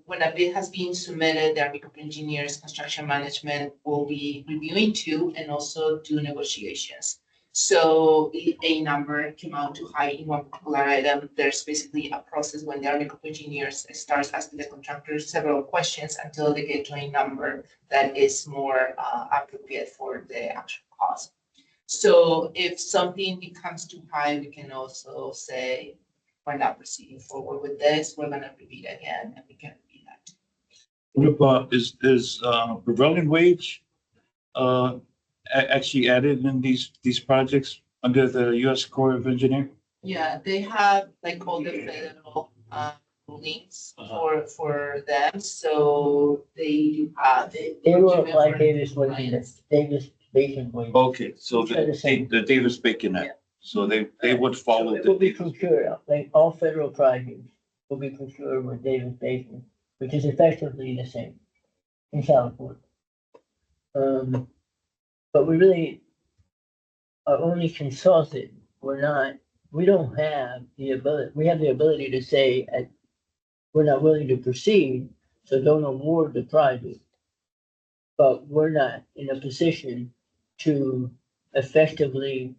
when a bid has been submitted, the Army Corps of Engineers Construction Management will be reviewing too, and also do negotiations. So if a number came out too high in one particular item, there's basically a process when the Army Corps of Engineers starts asking the contractor several questions until they get to a number that is more appropriate for the actual cost. So if something becomes too high, we can also say, we're not proceeding forward with this, we're gonna repeat again, and we can repeat that. What about, is prevailing wage actually added in these projects under the U.S. Corps of Engineers? Yeah, they have like all the federal rulings for them, so they do have. They will apply Davis Bacon wage. Okay, so They're the same. the Davis Bacon Act, so they would follow It will be the. procured, like all federal projects will be procured with Davis Bacon, which is effectively the same in California. But we really are only consulted. We don't have the ability, we have the ability to say, we're not willing to proceed, so don't award the project. But we're not in a position to effectively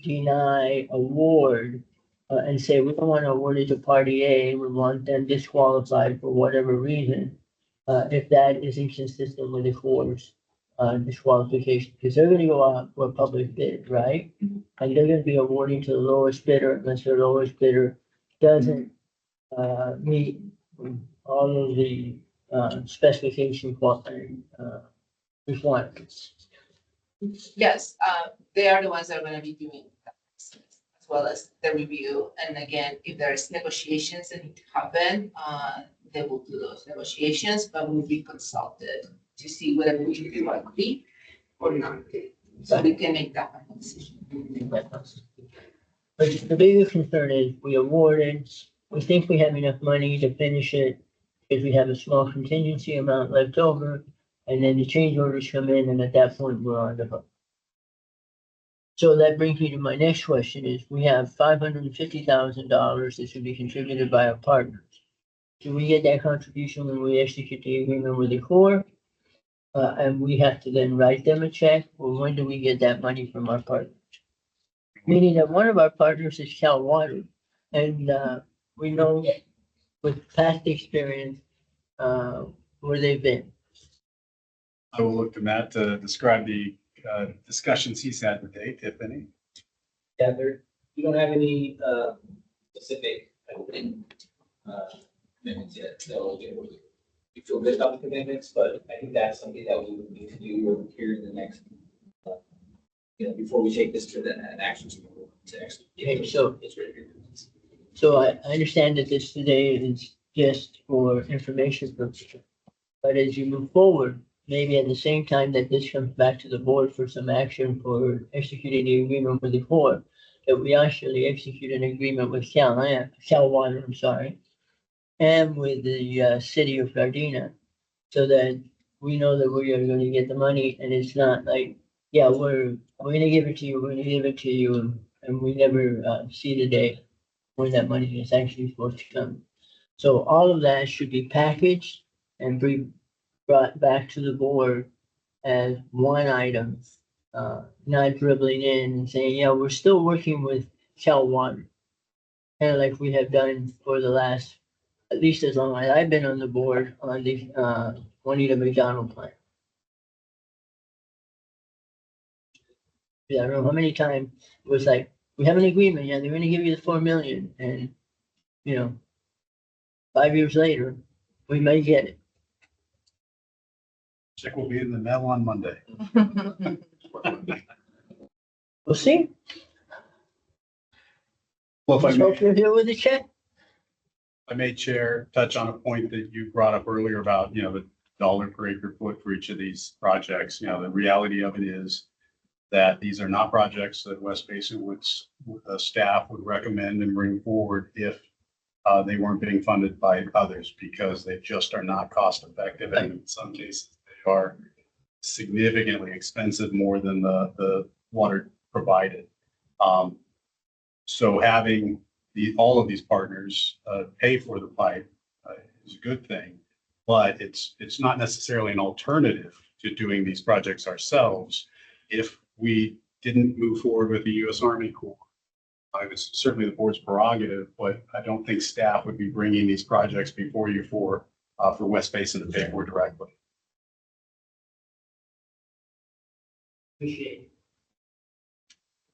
deny award and say, we don't want to award it to party A, we want them disqualified for whatever reason, if that is inconsistent with the Corps' disqualification, because they're gonna go out for a public bid, right? And they're gonna be awarding to the lowest bidder unless their lowest bidder doesn't, meet all of the, specification requirements. Yes, they are the ones that are gonna be doing that, as well as the review. And again, if there's negotiations that need to happen, they will do those negotiations, but we'll be consulted to see whether we should do agree or not. So we can make that final decision. But the biggest concern is we awarded, we think we have enough money to finish it, because we have a small contingency amount left over, and then the change orders come in, and at that point, we're on the hook. So that brings me to my next question is, we have $550,000 that should be contributed by our partners. Do we get that contribution when we execute the agreement with the Corps? And we have to then write them a check, or when do we get that money from our partners? Meaning that one of our partners is Cal Water, and we know with past experience where they've been. I will look to Matt to describe the discussions he's had to date, if any. Yeah, we don't have any, specific, I don't think, commitments yet, so we feel good about the commitments, but I think that's something that we would need to do here in the next, before we take this to an action to actually. Okay, so- It's ready. So I understand that this today is just for information purposes. But as you move forward, maybe at the same time that this comes back to the board for some action for executing the agreement with the Corps, that we actually execute an agreement with Cal Water, I'm sorry, and with the city of Gardena, so that we know that we are going to get the money, and it's not like, yeah, we're going to give it to you, we're going to give it to you, and we never see the day when that money is actually supposed to come. So all of that should be packaged and be brought back to the board as one item, not dribbling in and saying, yeah, we're still working with Cal Water. Kind of like we have done for the last, at least as long as I've been on the board on the Juanita McDonald plant. Yeah, I don't know how many times it was like, we have an agreement, yeah, they're gonna give you the 4 million, and, 5 years later, we may get it. Check will be in the mail on Monday. We'll see. Well, if I Let's may, hope you're here with a check. I may, Chair, touch on a point that you brought up earlier about, the dollar per acre foot for each of these projects. The reality of it is that these are not projects that West Basin staff would recommend and bring forward if they weren't being funded by others, because they just are not cost effective. And in some cases, they are significantly expensive, more than the water provided. So having all of these partners pay for the pipe is a good thing, but it's not necessarily an alternative to doing these projects ourselves if we didn't move forward with the U.S. Army Corps. It's certainly the board's prerogative, but I don't think staff would be bringing these projects before you for West Basin to pay for directly. Appreciate it.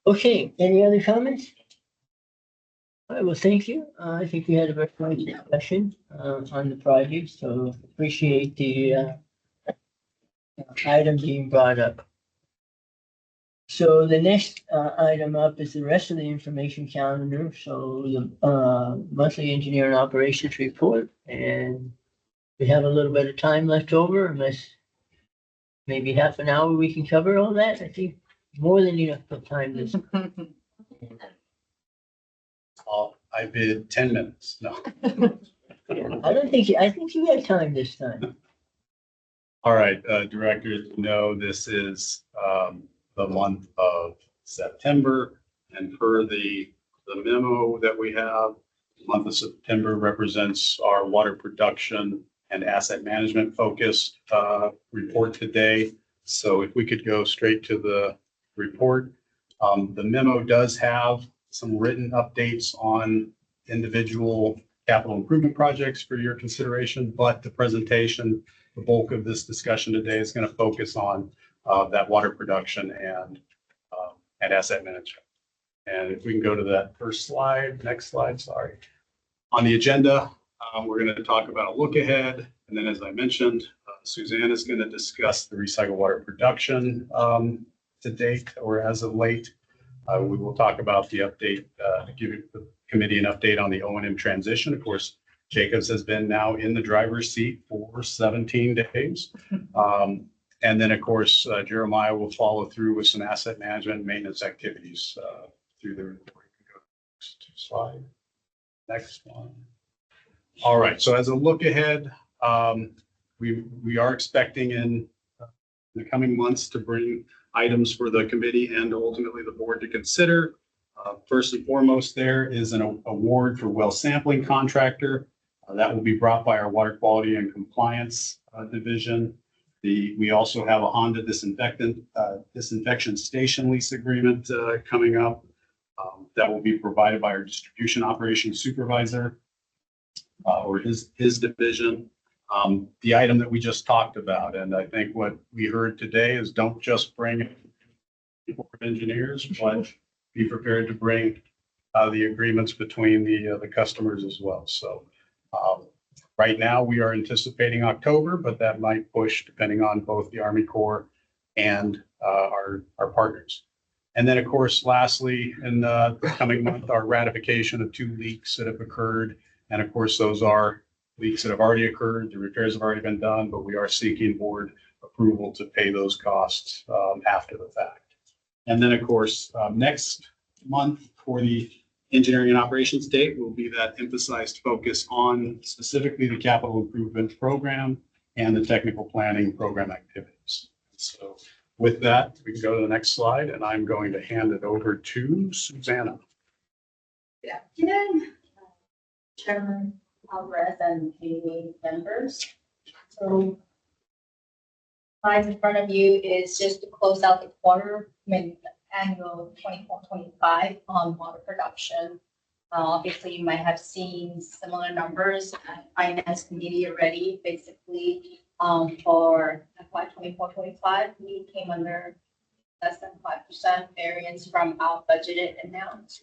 Okay, any other comments? All right, well, thank you. I think we had a very nice discussion on the project, so appreciate the item being brought up. So the next item up is the rest of the information calendar. So the monthly engineering operations report, and we have a little bit of time left over, unless maybe half an hour we can cover all that. I think more than enough of time this. I bid 10 minutes. No. I think you had time this time. All right, Director, no, this is the month of September, and per the memo that we have, the month of September represents our water production and asset management focused report today. So if we could go straight to the report. The memo does have some written updates on individual capital improvement projects for your consideration, but the presentation, the bulk of this discussion today is going to focus on that water production and asset management. And if we can go to that first slide, next slide, sorry. On the agenda, we're going to talk about a look ahead. And then, as I mentioned, Suzanne is going to discuss the recycled water production to date or as of late. We will talk about the update, give the committee an update on the O&M transition. Of course, Jacobs has been now in the driver's seat for 17 days. And then, of course, Jeremiah will follow through with some asset management and maintenance activities through the report. Next slide. Next one. All right. So as a look ahead, we are expecting in the coming months to bring items for the committee and ultimately the board to consider. First and foremost, there is an award for well sampling contractor. That will be brought by our water quality and compliance division. We also have a Honda disinfection station lease agreement coming up. That will be provided by our distribution operations supervisor or his division. The item that we just talked about, and I think what we heard today is don't just bring people from engineers, but be prepared to bring the agreements between the customers as well. So right now we are anticipating October, but that might push depending on both the Army Corps and our partners. And then, of course, lastly, in the coming month, our ratification of 2 leaks that have occurred. And of course, those are leaks that have already occurred. The repairs have already been done, but we are seeking board approval to pay those costs after the fact. And then, of course, next month for the engineering and operations date will be that emphasized focus on specifically the capital improvement program and the technical planning program activities. So with that, we can go to the next slide, and I'm going to hand it over to Susanna. Good afternoon, Chairman Alvarez and committee members. So slides in front of you is just to close out the annual 24-25 on water production. Obviously, you might have seen similar numbers at Finance Committee already. Basically, for FY 24-25, we came under less than 5% variance from our budgeted amount.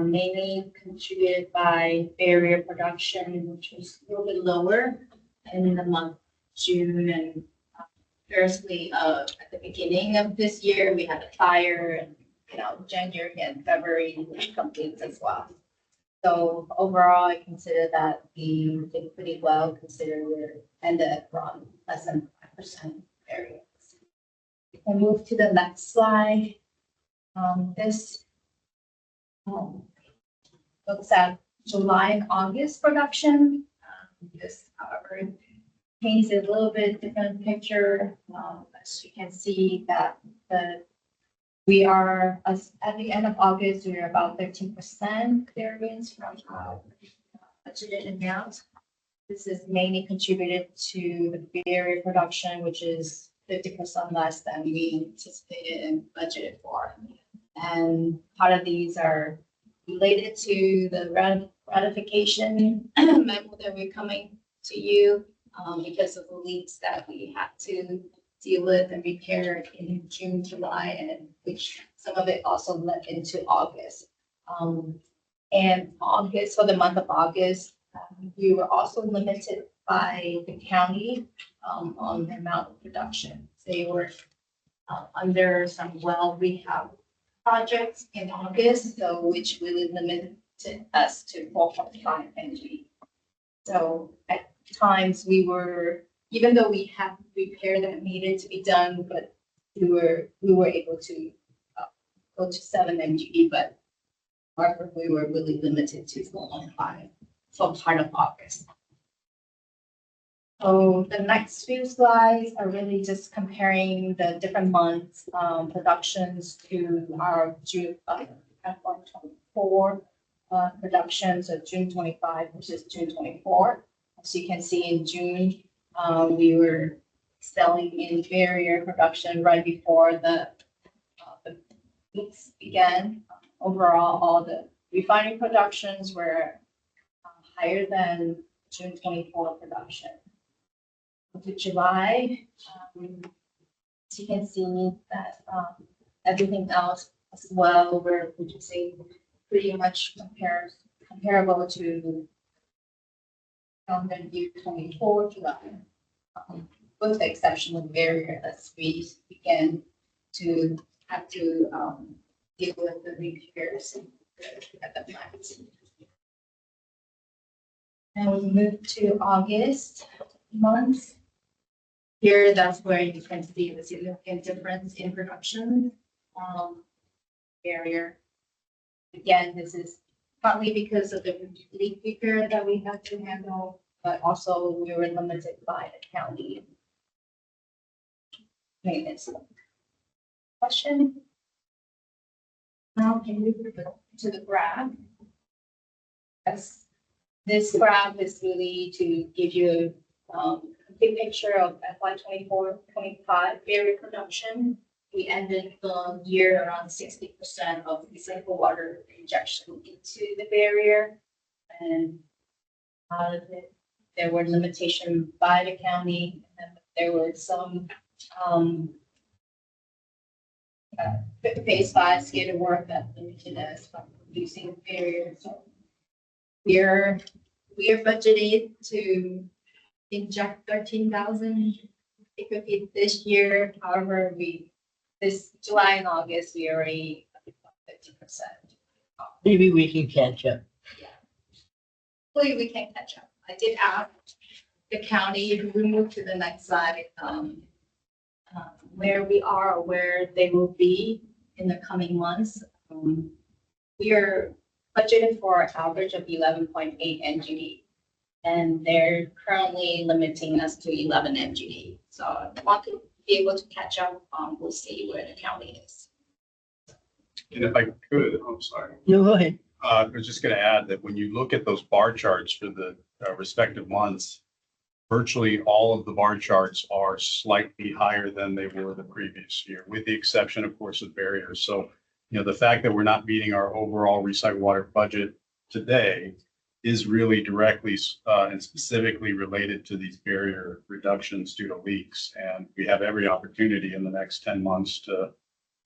Mainly contributed by barrier production, which was a little bit lower in the month of June. And firstly, at the beginning of this year, we had a fire, and January and February complaints as well. So overall, I consider that we did pretty well, considering we ended at around less than 5% variance. We'll move to the next slide. This looks at July and August production. This, however, paints a little bit different picture. As you can see that we are, at the end of August, we are about 13% variance from our budgeted amount. This is mainly contributed to the barrier production, which is 50% less than we anticipated and budgeted for. And part of these are related to the ratification memo that we're coming to you because of the leaks that we had to deal with and repair in June, July, and which some of it also led into August. And August, for the month of August, we were also limited by the county on the amount of production. They were under some well rehab projects in August, so which really limited us to 4.5 NG. So at times we were, even though we had repair that needed to be done, but we were able to go to 7 MGE, but however, we were really limited to 4.5 for part of August. So the next few slides are really just comparing the different months productions to our June FY24 productions of June 25 versus June 24. As you can see, in June, we were selling in barrier production right before the weeks began. overall, all the refining productions were higher than June 24 production. To July, as you can see that everything else as well, we're producing pretty much comparable to calendar year 24 July. With the exception of barrier as we begin to have to deal with the repairs at the plant. And we move to August month. Here, that's where you can see the significant difference in production. Barrier. Again, this is partly because of the leak repair that we had to handle, but also we were limited by the county maintenance. Question? Now can we move to the graph? Yes. This graph is really to give you a big picture of FY 24-25 barrier production. We ended the year around 60% of recycled water injection into the barrier. And out of it, there were limitations by the county, and there were some phase 5 skater work that limited us from reducing barriers. So we are budgeted to inject 13,000 acre feet this year. However, this July and August, we already 50%. Maybe we can catch up. Hopefully we can catch up. I did ask the county, if we move to the next slide, where we are or where they will be in the coming months. We are budgeted for an average of 11.8 NGD, and they're currently limiting us to 11 NGD. So I want to be able to catch up. We'll see where the county is. And if I could, I'm sorry. No, go ahead. I was just going to add that when you look at those bar charts for the respective months, virtually all of the bar charts are slightly higher than they were the previous year, with the exception, of course, of barriers. So, the fact that we're not meeting our overall recycled water budget today is really directly and specifically related to these barrier reductions due to leaks. And we have every opportunity in the next 10 months to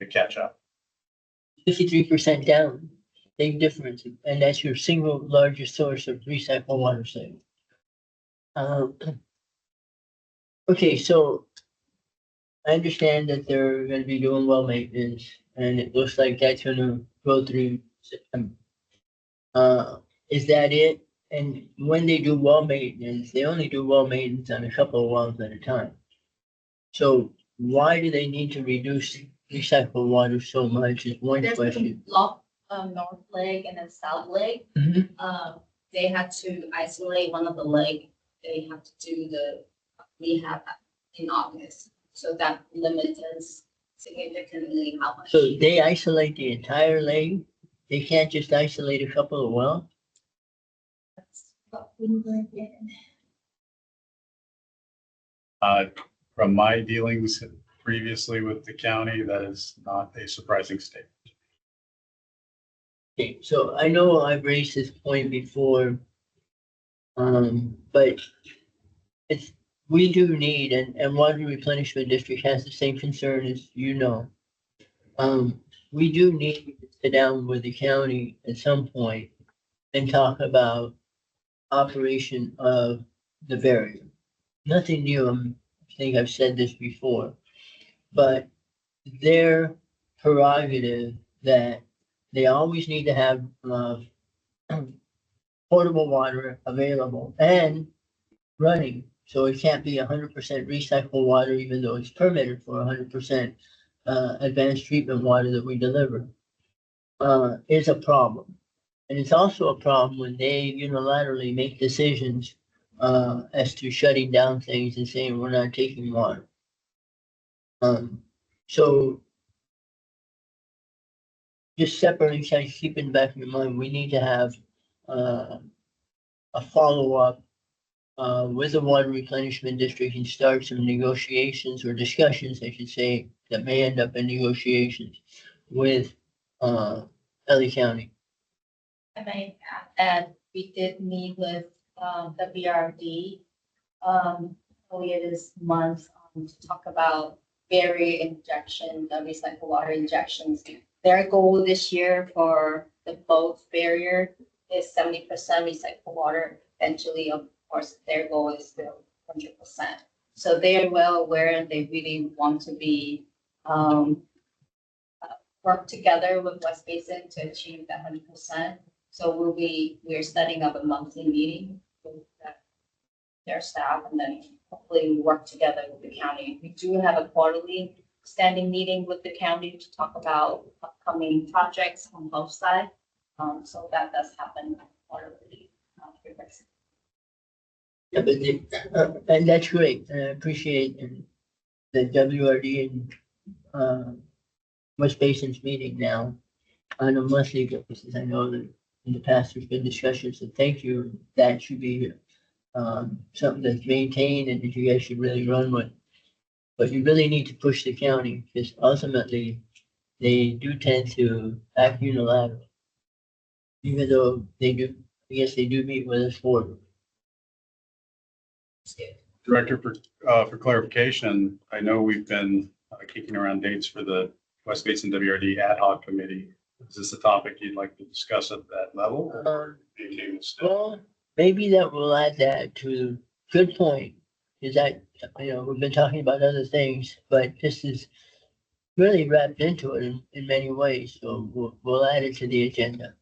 catch up. 53% down, big difference. And that's your single largest source of recycled water saving. Okay, so I understand that they're going to be doing well maintenance, and it looks like that's going to go through September. Is that it? And when they do well maintenance, they only do well maintenance on a couple of wells at a time. So why do they need to reduce recycled water so much is one There's question. block north leg and then south leg. Mhm. They had to isolate one of the leg. They have to do the rehab in August. So that limits us significantly how much. So they isolate the entire lake? They can't just isolate a couple of wells? That's what we were getting. From my dealings previously with the county, that is not a surprising statement. Okay, so I know I've raised this point before, but we do need, and Water Replenishment District has the same concern as you know. We do need to sit down with the county at some point and talk about operation of the barrier. Nothing new, I think I've said this before, but their prerogative that they always need to have potable water available and running. So it can't be 100% recycled water, even though it's permitted for 100% advanced treatment water that we deliver, is a problem. And it's also a problem when they unilaterally make decisions as to shutting down things and saying we're not taking water. So just separately, keep in the back of your mind, we need to have a follow-up with the Water Replenishment District and start some negotiations or discussions, I should say, that may end up in negotiations with LA County. I might add, we did meet with, the BRD, earlier this month, to talk about barrier injection, the recycled water injections. Their goal this year for the both barrier is 70% recycled water. Eventually, of course, their goal is still 100%. So they are well aware and they really want to be, work together with West Basin to achieve that 100%. So we're setting up a monthly meeting with their staff and then hopefully work together with the county. We do have a quarterly standing meeting with the county to talk about upcoming projects on both sides. So that does happen quarterly. Yeah, but and that's great. And I appreciate the WRD and West Basin's meeting now on a monthly basis. I know that in the past there's been discussions, so thank you. That should be something that's maintained and that you guys should really run with. But you really need to push the county because ultimately they do tend to act unilateral. Even though they do, I guess they do meet with us for. Director, for clarification, I know we've been kicking around dates for the West Basin WRD ad hoc committee. Is this a topic you'd like to discuss at that level? Or maintain the staff? Well, maybe that will add that to, good point, is that, we've been talking about other things, but this is really wrapped into it in many ways, so we'll add it to the agenda.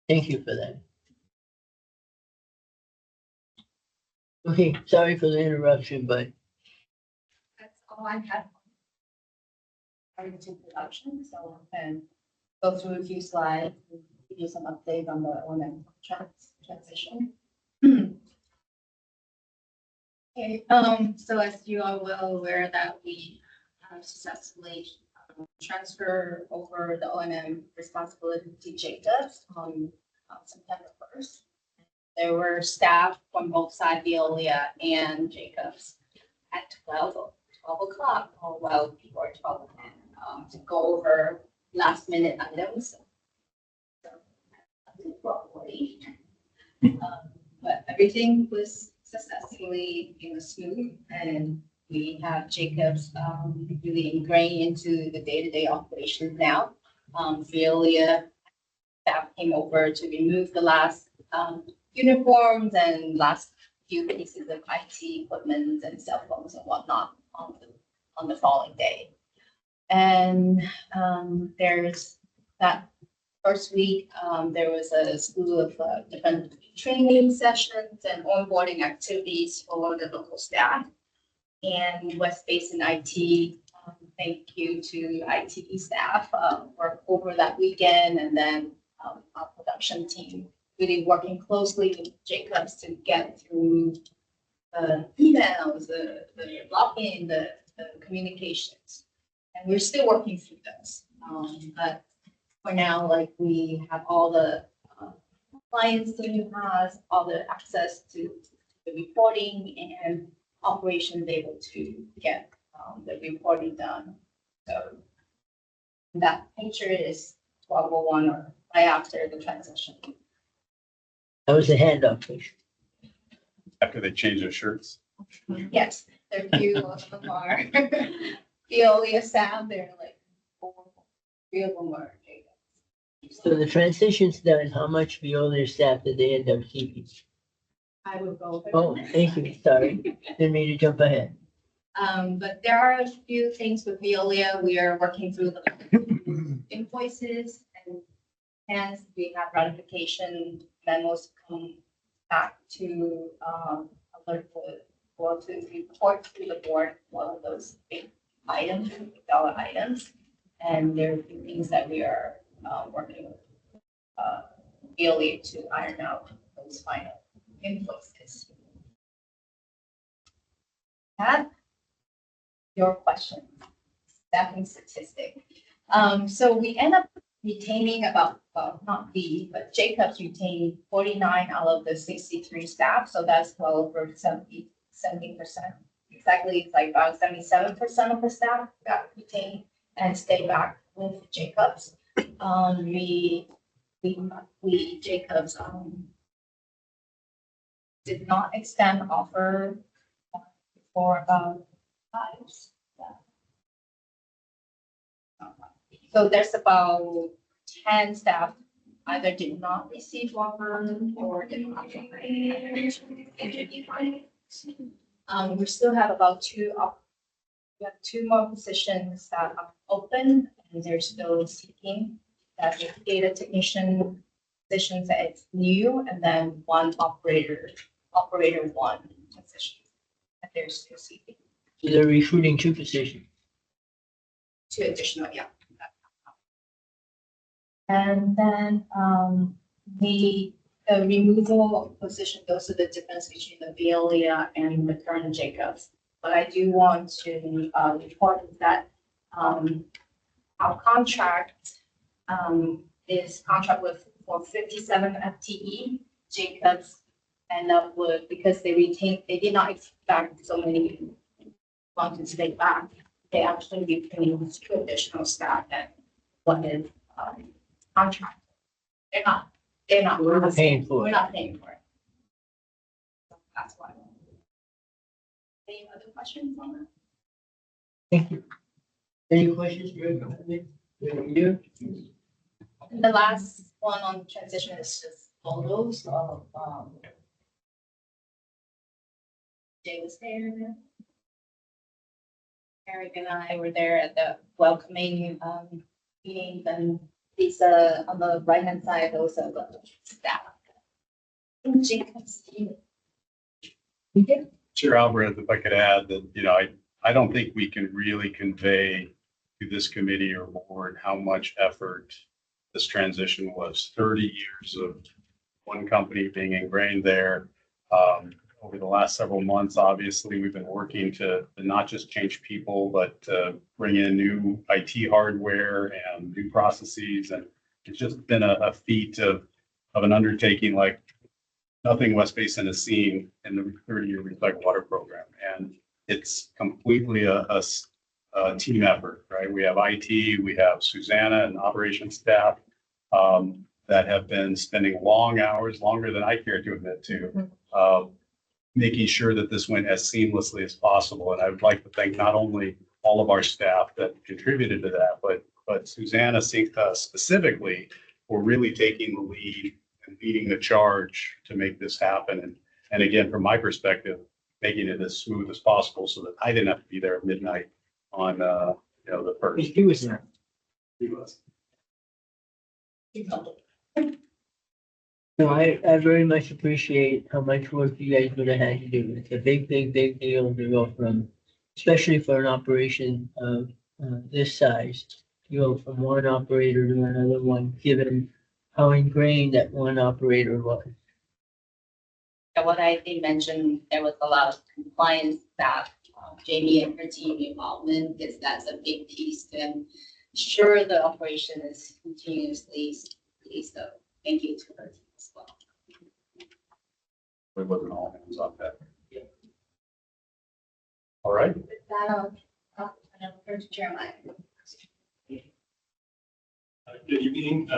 Thank you for that. Okay, sorry for the interruption, but That's all I have. To production, so I can go through a few slides, and give you some update on the O&M transition. Okay, so as you are well aware that we successfully transfer over the O&M responsibility to Jacobs on September 1st. There were staff from both sides, Veolia and Jacobs, at 12 o'clock, or well before 12 to go over last minute items. But everything was successfully, smooth, and we have Jacobs really ingrained into the day-to-day operations now. Veolia staff came over to remove the last uniforms and last few pieces of IT equipment and cell phones and whatnot on the following day. And there's that first week, there was a slew of different training sessions and onboarding activities for the local staff. And West Basin IT, thank you to IT staff, worked over that weekend, and then our production team really working closely with Jacobs to get through the emails, the login, the communications. And we're still working through those. But for now, like, we have all the clients that you has, all the access to the reporting and operations able to get the reporting done. So that picture is 1201 or right after the transition. that was the handoff, please. After they change their shirts. Yes, there are few of them are Veolia staff, they're like 3 of them are Jacobs. So the transition's done, how much Veolia staff did they end up keeping? I would go. over Oh, that. thank you, sorry, didn't mean to jump ahead. But there are a few things with Veolia. We are working through the invoices, and hence we have ratification memos come back to alert the board to report to the board one of those big items, dollar items. And there are a few things that we are working with Veolia to iron out those final invoices. That your question, staffing statistic. So we end up retaining about, well, not we, but Jacobs retained 49 out of the 63 staff. So that's well over 70%. Exactly, it's like about 77% of the staff got retained. and stay back with Jacobs. Jacobs, did not extend offer for about 5. So there's about 10 staff either did not receive offer or did not interview. We still have about we have 2 more positions that are open and they're still seeking. That is data technician positions that it's new, and then 1 operator 1 position that they're still seeking. So they're recruiting 2 positions. 2 additional, yeah. And then, the removal of position, those are the difference between the Veolia and the current Jacobs. But I do want to, report that, our contract, is contract with, for 57 FTE. Jacobs end up with, because they did not expect so many want to stay back. They actually retain 2 additional staff and what is, contract. They're not. We're not paying for We're it. not paying for it. So that's why. Any other questions on that? Thank you. Any questions? You? And the last one on transition is just photos of, Jay was there. Eric and I were there at the welcoming, meetings, and these, on the right-hand side, those are the staff. Jacobs. Chair Alvarez, if I could add that, I don't think we can really convey to this committee or board how much effort this transition was. 30 years of one company being ingrained there. Over the last several months, obviously, we've been working to not just change people, but to bring in new IT hardware and new processes. And it's just been a feat of an undertaking like nothing West Basin has seen in the 30-year recycled water program. And it's completely a team effort, right? We have IT, we have Susanna and operations staff that have been spending long hours, longer than I care to admit to, making sure that this went as seamlessly as possible. And I would like to thank not only all of our staff that contributed to that, but Susanna specifically for really taking the lead and leading the charge to make this happen. And again, from my perspective, making it as smooth as possible so that I didn't have to be there at midnight on, the first. He was there. He was. No, I very much appreciate how much work you guys would have had to do. It's a big deal to go from, especially for an operation of this size, to go from one operator to another one, given how ingrained that one operator was. What I did mention, there was a lot of compliance that Jamie and her team involvement, because that's a big piece to ensure the operation is continuously. So thank you to her team as well. It wasn't all hands on deck. All right. With that, I'll turn to Jeremiah. Good evening,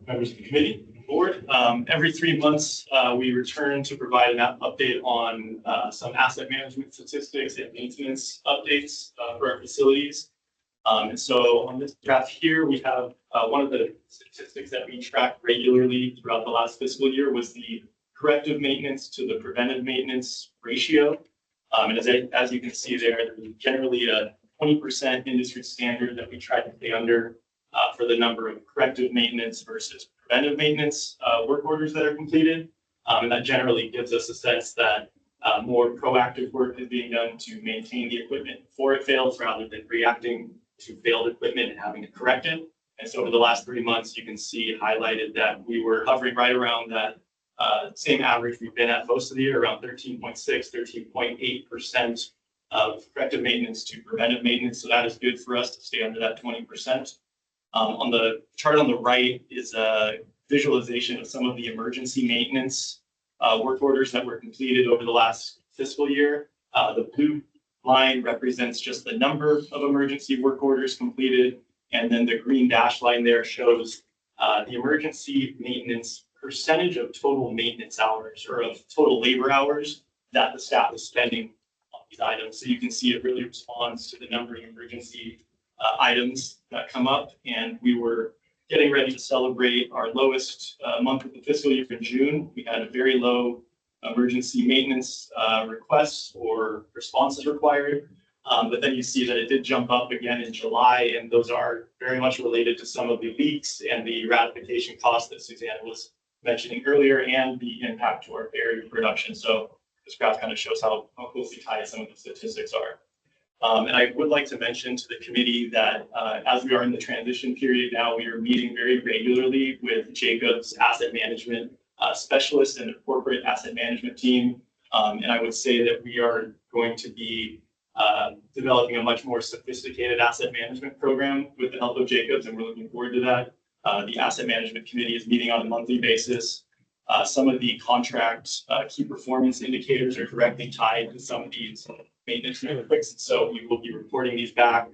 members of the committee, and board. Every 3 months, we return to provide an update on some asset management statistics and maintenance updates for our facilities. And so on this graph here, we have one of the statistics that we track regularly throughout the last fiscal year was the corrective maintenance to the preventive maintenance ratio. And as you can see there's generally a 20% industry standard that we try to stay under for the number of corrective maintenance versus preventive maintenance work orders that are completed. And that generally gives us a sense that more proactive work is being done to maintain the equipment before it fails rather than reacting to failed equipment and having it corrected. And so over the last 3 months, you can see highlighted that we were hovering right around that same average we've been at most of the year, around 13.6, 13.8% of corrective maintenance to preventive maintenance. So that is good for us to stay under that 20%. On the chart on the right is a visualization of some of the emergency maintenance work orders that were completed over the last fiscal year. The blue line represents just the number of emergency work orders completed. And then the green dash line there shows the emergency maintenance percentage of total maintenance hours or of total labor hours that the staff is spending on these items. So you can see it really responds to the number of emergency items that come up. And we were getting ready to celebrate our lowest month of the fiscal year in June. We had a very low emergency maintenance requests or responses required. But then you see that it did jump up again in July, and those are very much related to some of the leaks and the ratification costs that Suzanne was mentioning earlier and the impact to our barrier production. So this graph kind of shows how closely tied some of the statistics are. And I would like to mention to the committee that as we are in the transition period now, we are meeting very regularly with Jacobs asset management specialist and the corporate asset management team. And I would say that we are going to be developing a much more sophisticated asset management program with the help of Jacobs, and we're looking forward to that. The asset management committee is meeting on a monthly basis. Some of the contract key performance indicators are directly tied to some of these maintenance metrics. And so we will be reporting these back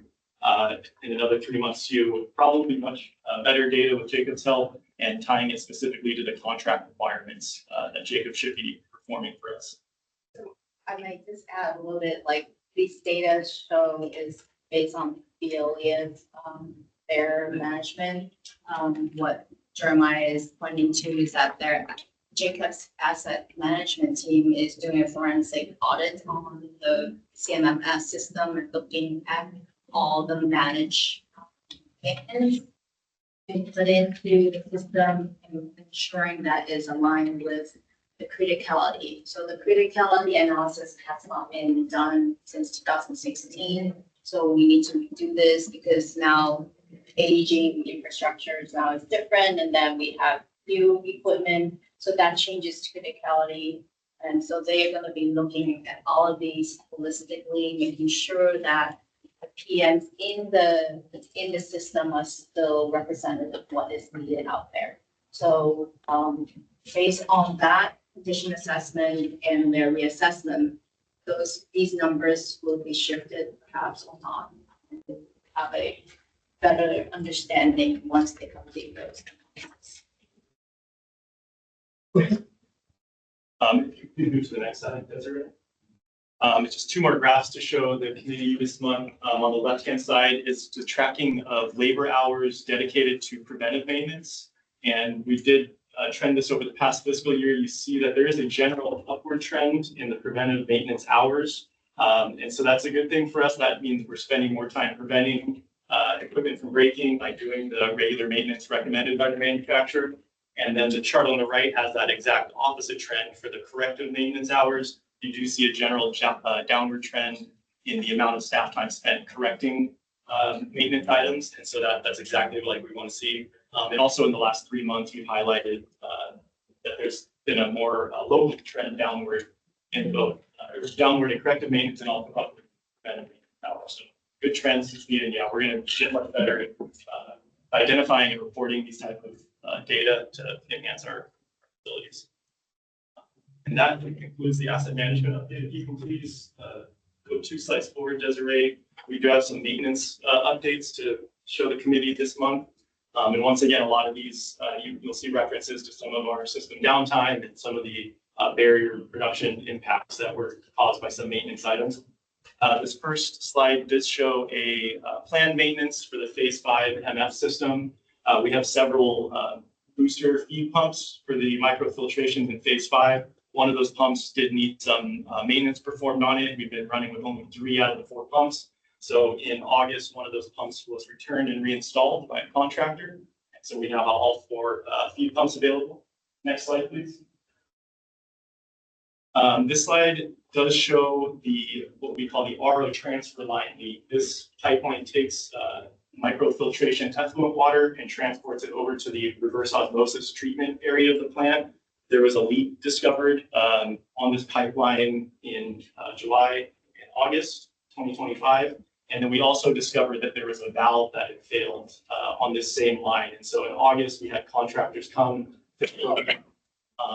in another 3 months to you with probably much better data with Jacobs' help and tying it specifically to the contract requirements that Jacobs should be performing for us. I might just add a little bit, like these data show is based on Veolia's their management. What Jeremiah is pointing to is that their Jacobs asset management team is doing a forensic audit on the CMMS system and looking at all the managed maintenance and put into the system and ensuring that is aligned with the criticality. So the criticality analysis has not been done since 2016. So we need to do this because now aging infrastructure is now is different, and then we have new equipment. So that changes criticality. And so they are going to be looking at all of these holistically, making sure that the PMs in the system are still representative of what is needed out there. So based on that condition assessment and their reassessment, these numbers will be shifted perhaps or not. Have a better understanding once they complete those. If you can move to the next slide, Desiree. It's just 2 more graphs to show the committee this month. On the left-hand side is the tracking of labor hours dedicated to preventive maintenance. And we did trend this over the past fiscal year. You see that there is a general upward trend in the preventive maintenance hours. And so that's a good thing for us. That means we're spending more time preventing equipment from breaking by doing the regular maintenance recommended by the manufacturer. And then the chart on the right has that exact opposite trend for the corrective maintenance hours. You do see a general downward trend in the amount of staff time spent correcting maintenance items. And so that's exactly like we want to see. And also in the last 3 months, we've highlighted that there's been a more local trend downward in both downward in corrective maintenance and also upward preventive maintenance hours. So good trends this meeting. Yeah, we're going to get much better at identifying and reporting these type of data to enhance our abilities. And that concludes the asset management update. If you can please go 2 slides forward, Desiree. We do have some maintenance updates to show the committee this month. And once again, a lot of these, you'll see references to some of our system downtime and some of the barrier production impacts that were caused by some maintenance items. This first slide does show a planned maintenance for the phase 5 MF system. We have several booster feed pumps for the microfiltrations in phase 5. One of those pumps did need some maintenance performed on it. We've been running with only 3 out of the 4 pumps. So in August, one of those pumps was returned and reinstalled by a contractor. And so we now have all 4 feed pumps available. Next slide, please. This slide does show what we call the RO transfer line. This pipeline takes microfiltration effluent water and transports it over to the reverse osmosis treatment area of the plant. There was a leak discovered on this pipeline in July and August 2025. And then we also discovered that there was a valve that had failed on this same line. And so in August, we had contractors come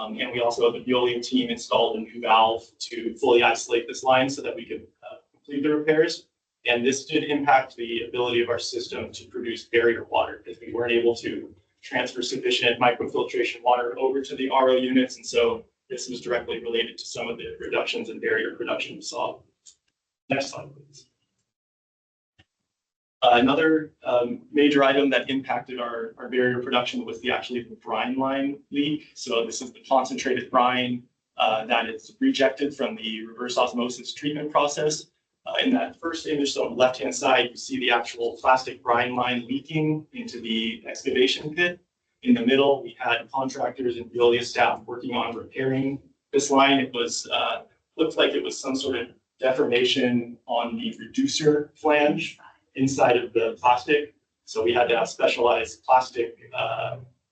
and we also have the Veolia team installed a new valve to fully isolate this line so that we could complete the repairs. And this did impact the ability of our system to produce barrier water because we weren't able to transfer sufficient microfiltration water over to the RO units. And so this was directly related to some of the reductions in barrier production we saw. Next slide, please. Another major item that impacted our barrier production was actually the brine line leak. So this is the concentrated brine that is rejected from the reverse osmosis treatment process. In that first image, so on the left-hand side, you see the actual plastic brine line leaking into the excavation pit. In the middle, we had contractors and Veolia staff working on repairing this line. It was looked like it was some sort of deformation on the reducer flange inside of the plastic. So we had to have specialized plastic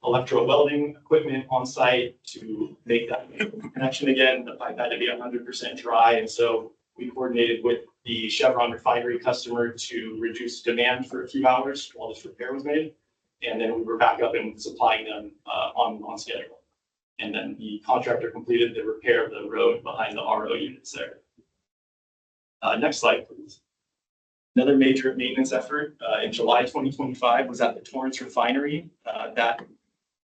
electro welding equipment on site to make that connection again. The pipe had to be 100% dry. And so we coordinated with the Chevron refinery customer to reduce demand for a few hours while this repair was made. And then we were back up and supplying them on schedule. And then the contractor completed the repair of the road behind the RO units there. Next slide, please. Another major maintenance effort in July 2025 was at the Torrance refinery. That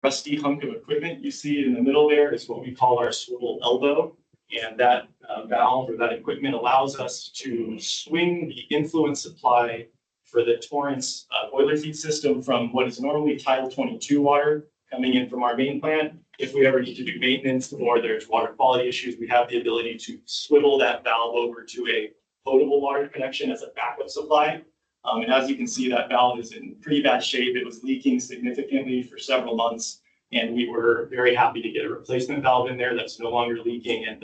rusty hunk of equipment you see in the middle there is what we call our swivel elbow. And that valve or that equipment allows us to swing the influence supply for the Torrance boiler feed system from what is normally Title 22 water coming in from our main plant. If we ever need to do maintenance or there's water quality issues, we have the ability to swivel that valve over to a potable water connection as a backup supply. And as you can see, that valve is in pretty bad shape. It was leaking significantly for several months, and we were very happy to get a replacement valve in there that's no longer leaking, and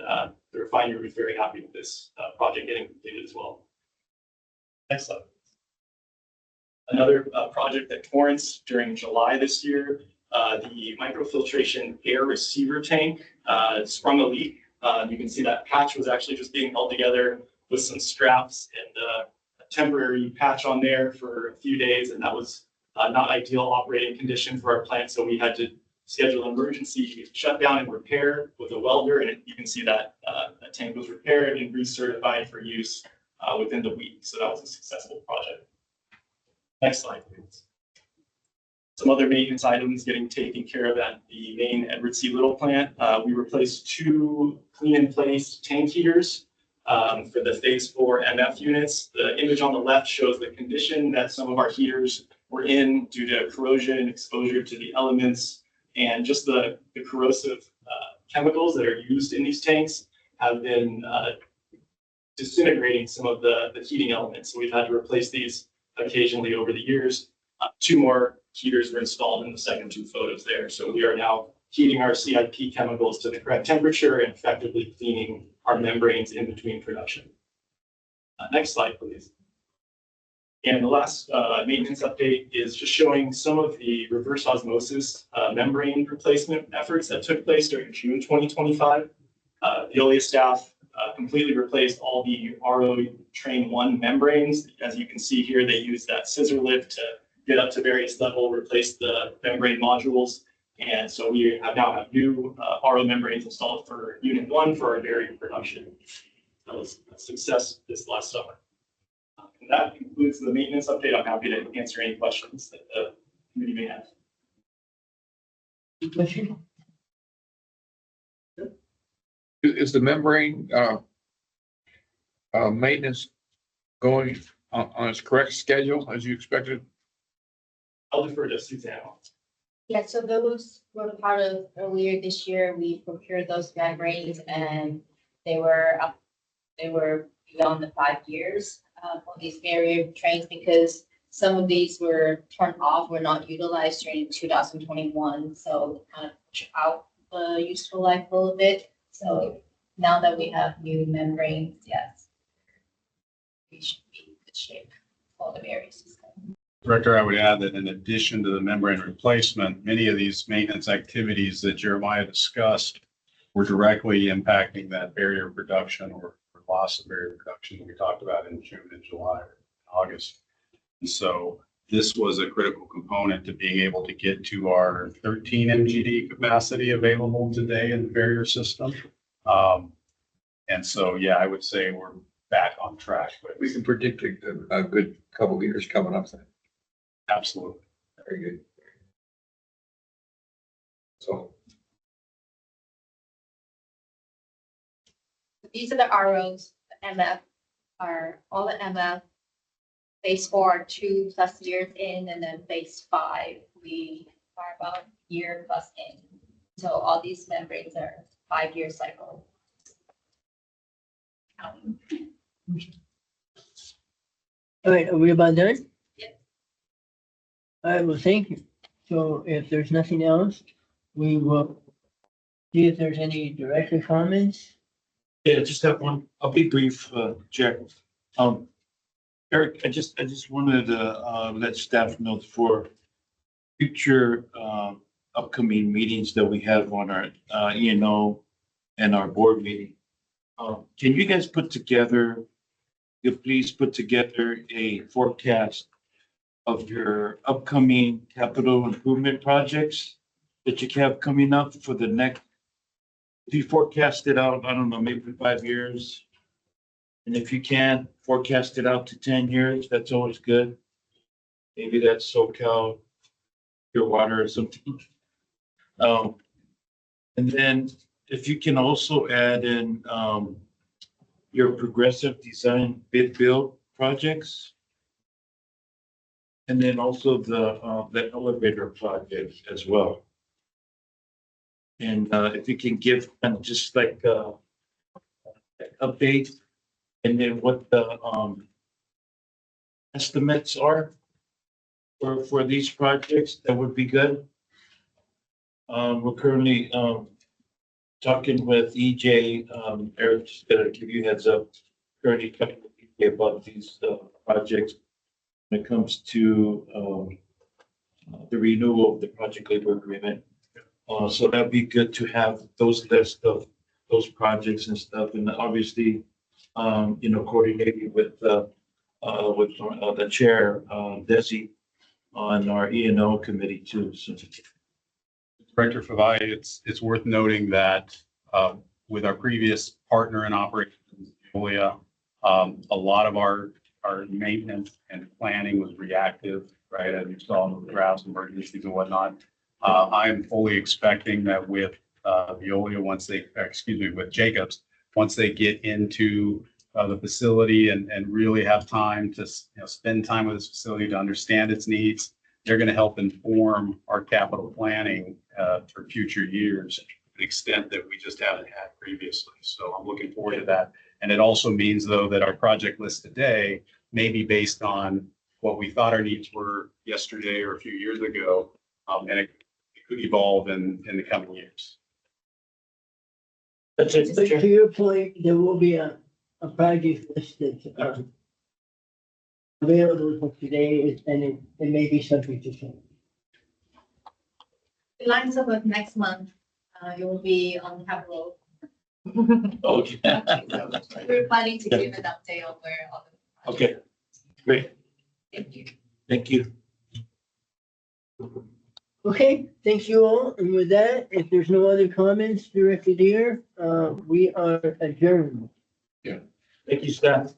the refinery was very happy with this project getting completed as well. Next slide. Another project at Torrance during July this year, the microfiltration air receiver tank sprung a leak. You can see that patch was actually just being held together with some straps and a temporary patch on there for a few days, and that was not ideal operating condition for our plant. So we had to schedule an emergency shutdown and repair with a welder, and you can see that that tank was repaired and recertified for use within the week. So that was a successful project. Next slide, please. Some other maintenance items getting taken care of at the main Edward C. Little plant. We replaced 2 clean-in-place tank heaters for the phase 4 MF units. The image on the left shows the condition that some of our heaters were in due to corrosion and exposure to the elements, and just the corrosive chemicals that are used in these tanks have been disintegrating some of the heating elements. So we've had to replace these occasionally over the years. 2 more heaters were installed in the second 2 photos there. So we are now heating our CIP chemicals to the correct temperature and effectively cleaning our membranes in between production. Next slide, please. And the last maintenance update is just showing some of the reverse osmosis membrane replacement efforts that took place during June 2025. Veolia staff completely replaced all the RO Train 1 membranes. As you can see here, they used that scissor lift to get up to various levels, replace the membrane modules. And so we now have new RO membranes installed for Unit 1 for our dairy production. That was a success this last summer. And that concludes the maintenance update. I'm happy to answer any questions that the committee may have. Question? Is the membrane maintenance going on its correct schedule as you expected? I'll defer to Suzanne. Yeah, so those were part of earlier this year, we procured those membranes and they were beyond the 5 years for these barrier trains because some of these were turned off, were not utilized during 2021. So kind of push out the useful life a little bit. So now that we have new membranes, yes, we should be in good shape for the barrier system. Director, I would add that in addition to the membrane replacement, many of these maintenance activities that Jeremiah discussed were directly impacting that barrier production or loss of barrier production that we talked about in June and July and August. And so this was a critical component to being able to get to our 13 MGD capacity available today in the barrier system. And so, yeah, I would say we're back on on track. But We can predict a good couple of years coming up then. absolutely. Very good. So, These are the ROs, the MF are all the MF. Phase 4 are 2+ years in, and then phase 5, we are about a year plus in. So all these membranes are 5-year cycle. All right, are we about done? Yeah. All right, well, thank you. So if there's nothing else, we will see if there's any director comments. Yeah, just have one. I'll be brief, Chair. Eric, I just wanted to, let staff know for future, upcoming meetings that we have on our, E&O and our board meeting. Can you guys please put together a forecast of your upcoming capital improvement projects that you have coming up for the next, if you forecast it out, I don't know, maybe 5 years. And if you can forecast it out to 10 years, that's always good. Maybe that's SoCal, your water or something. And then if you can also add in, your progressive design bid build projects. And then also the elevator project as well. And if you can give kind of just like update and then what the estimates are for these projects, that would be good. We're currently talking with EJ, Eric, just gonna give you a heads up, currently talking with EJ about these projects when it comes to the renewal of the project labor agreement. So that'd be good to have those list of those projects and stuff, and obviously, coordinating with the chair, Desi, on our E&O committee too. So, Director Favai, it's worth noting that with our previous partner in operations, Veolia, a lot of our maintenance and planning was reactive, right? As you saw in the graphs, emergencies and whatnot. I am fully expecting that with Veolia, with Jacobs, once they get into the facility and really have time to spend time with this facility to understand its needs, they're going to help inform our capital planning for future years to an extent that we just haven't had previously. So I'm looking forward to that. And it also means, though, that our project list today may be based on what we thought our needs were yesterday or a few years ago, and it could evolve in the coming years. that's it, But Chair. to your point, there will be a project list that's available for today, and it may be subject to change. It lines up with next month, it will be on capital. Okay. We're planning to give an update on where all the. Okay, great. Thank you. Thank you. Okay, thank you all. And with that, if there's no other comments directed here, we are adjourned. Thank you, staff.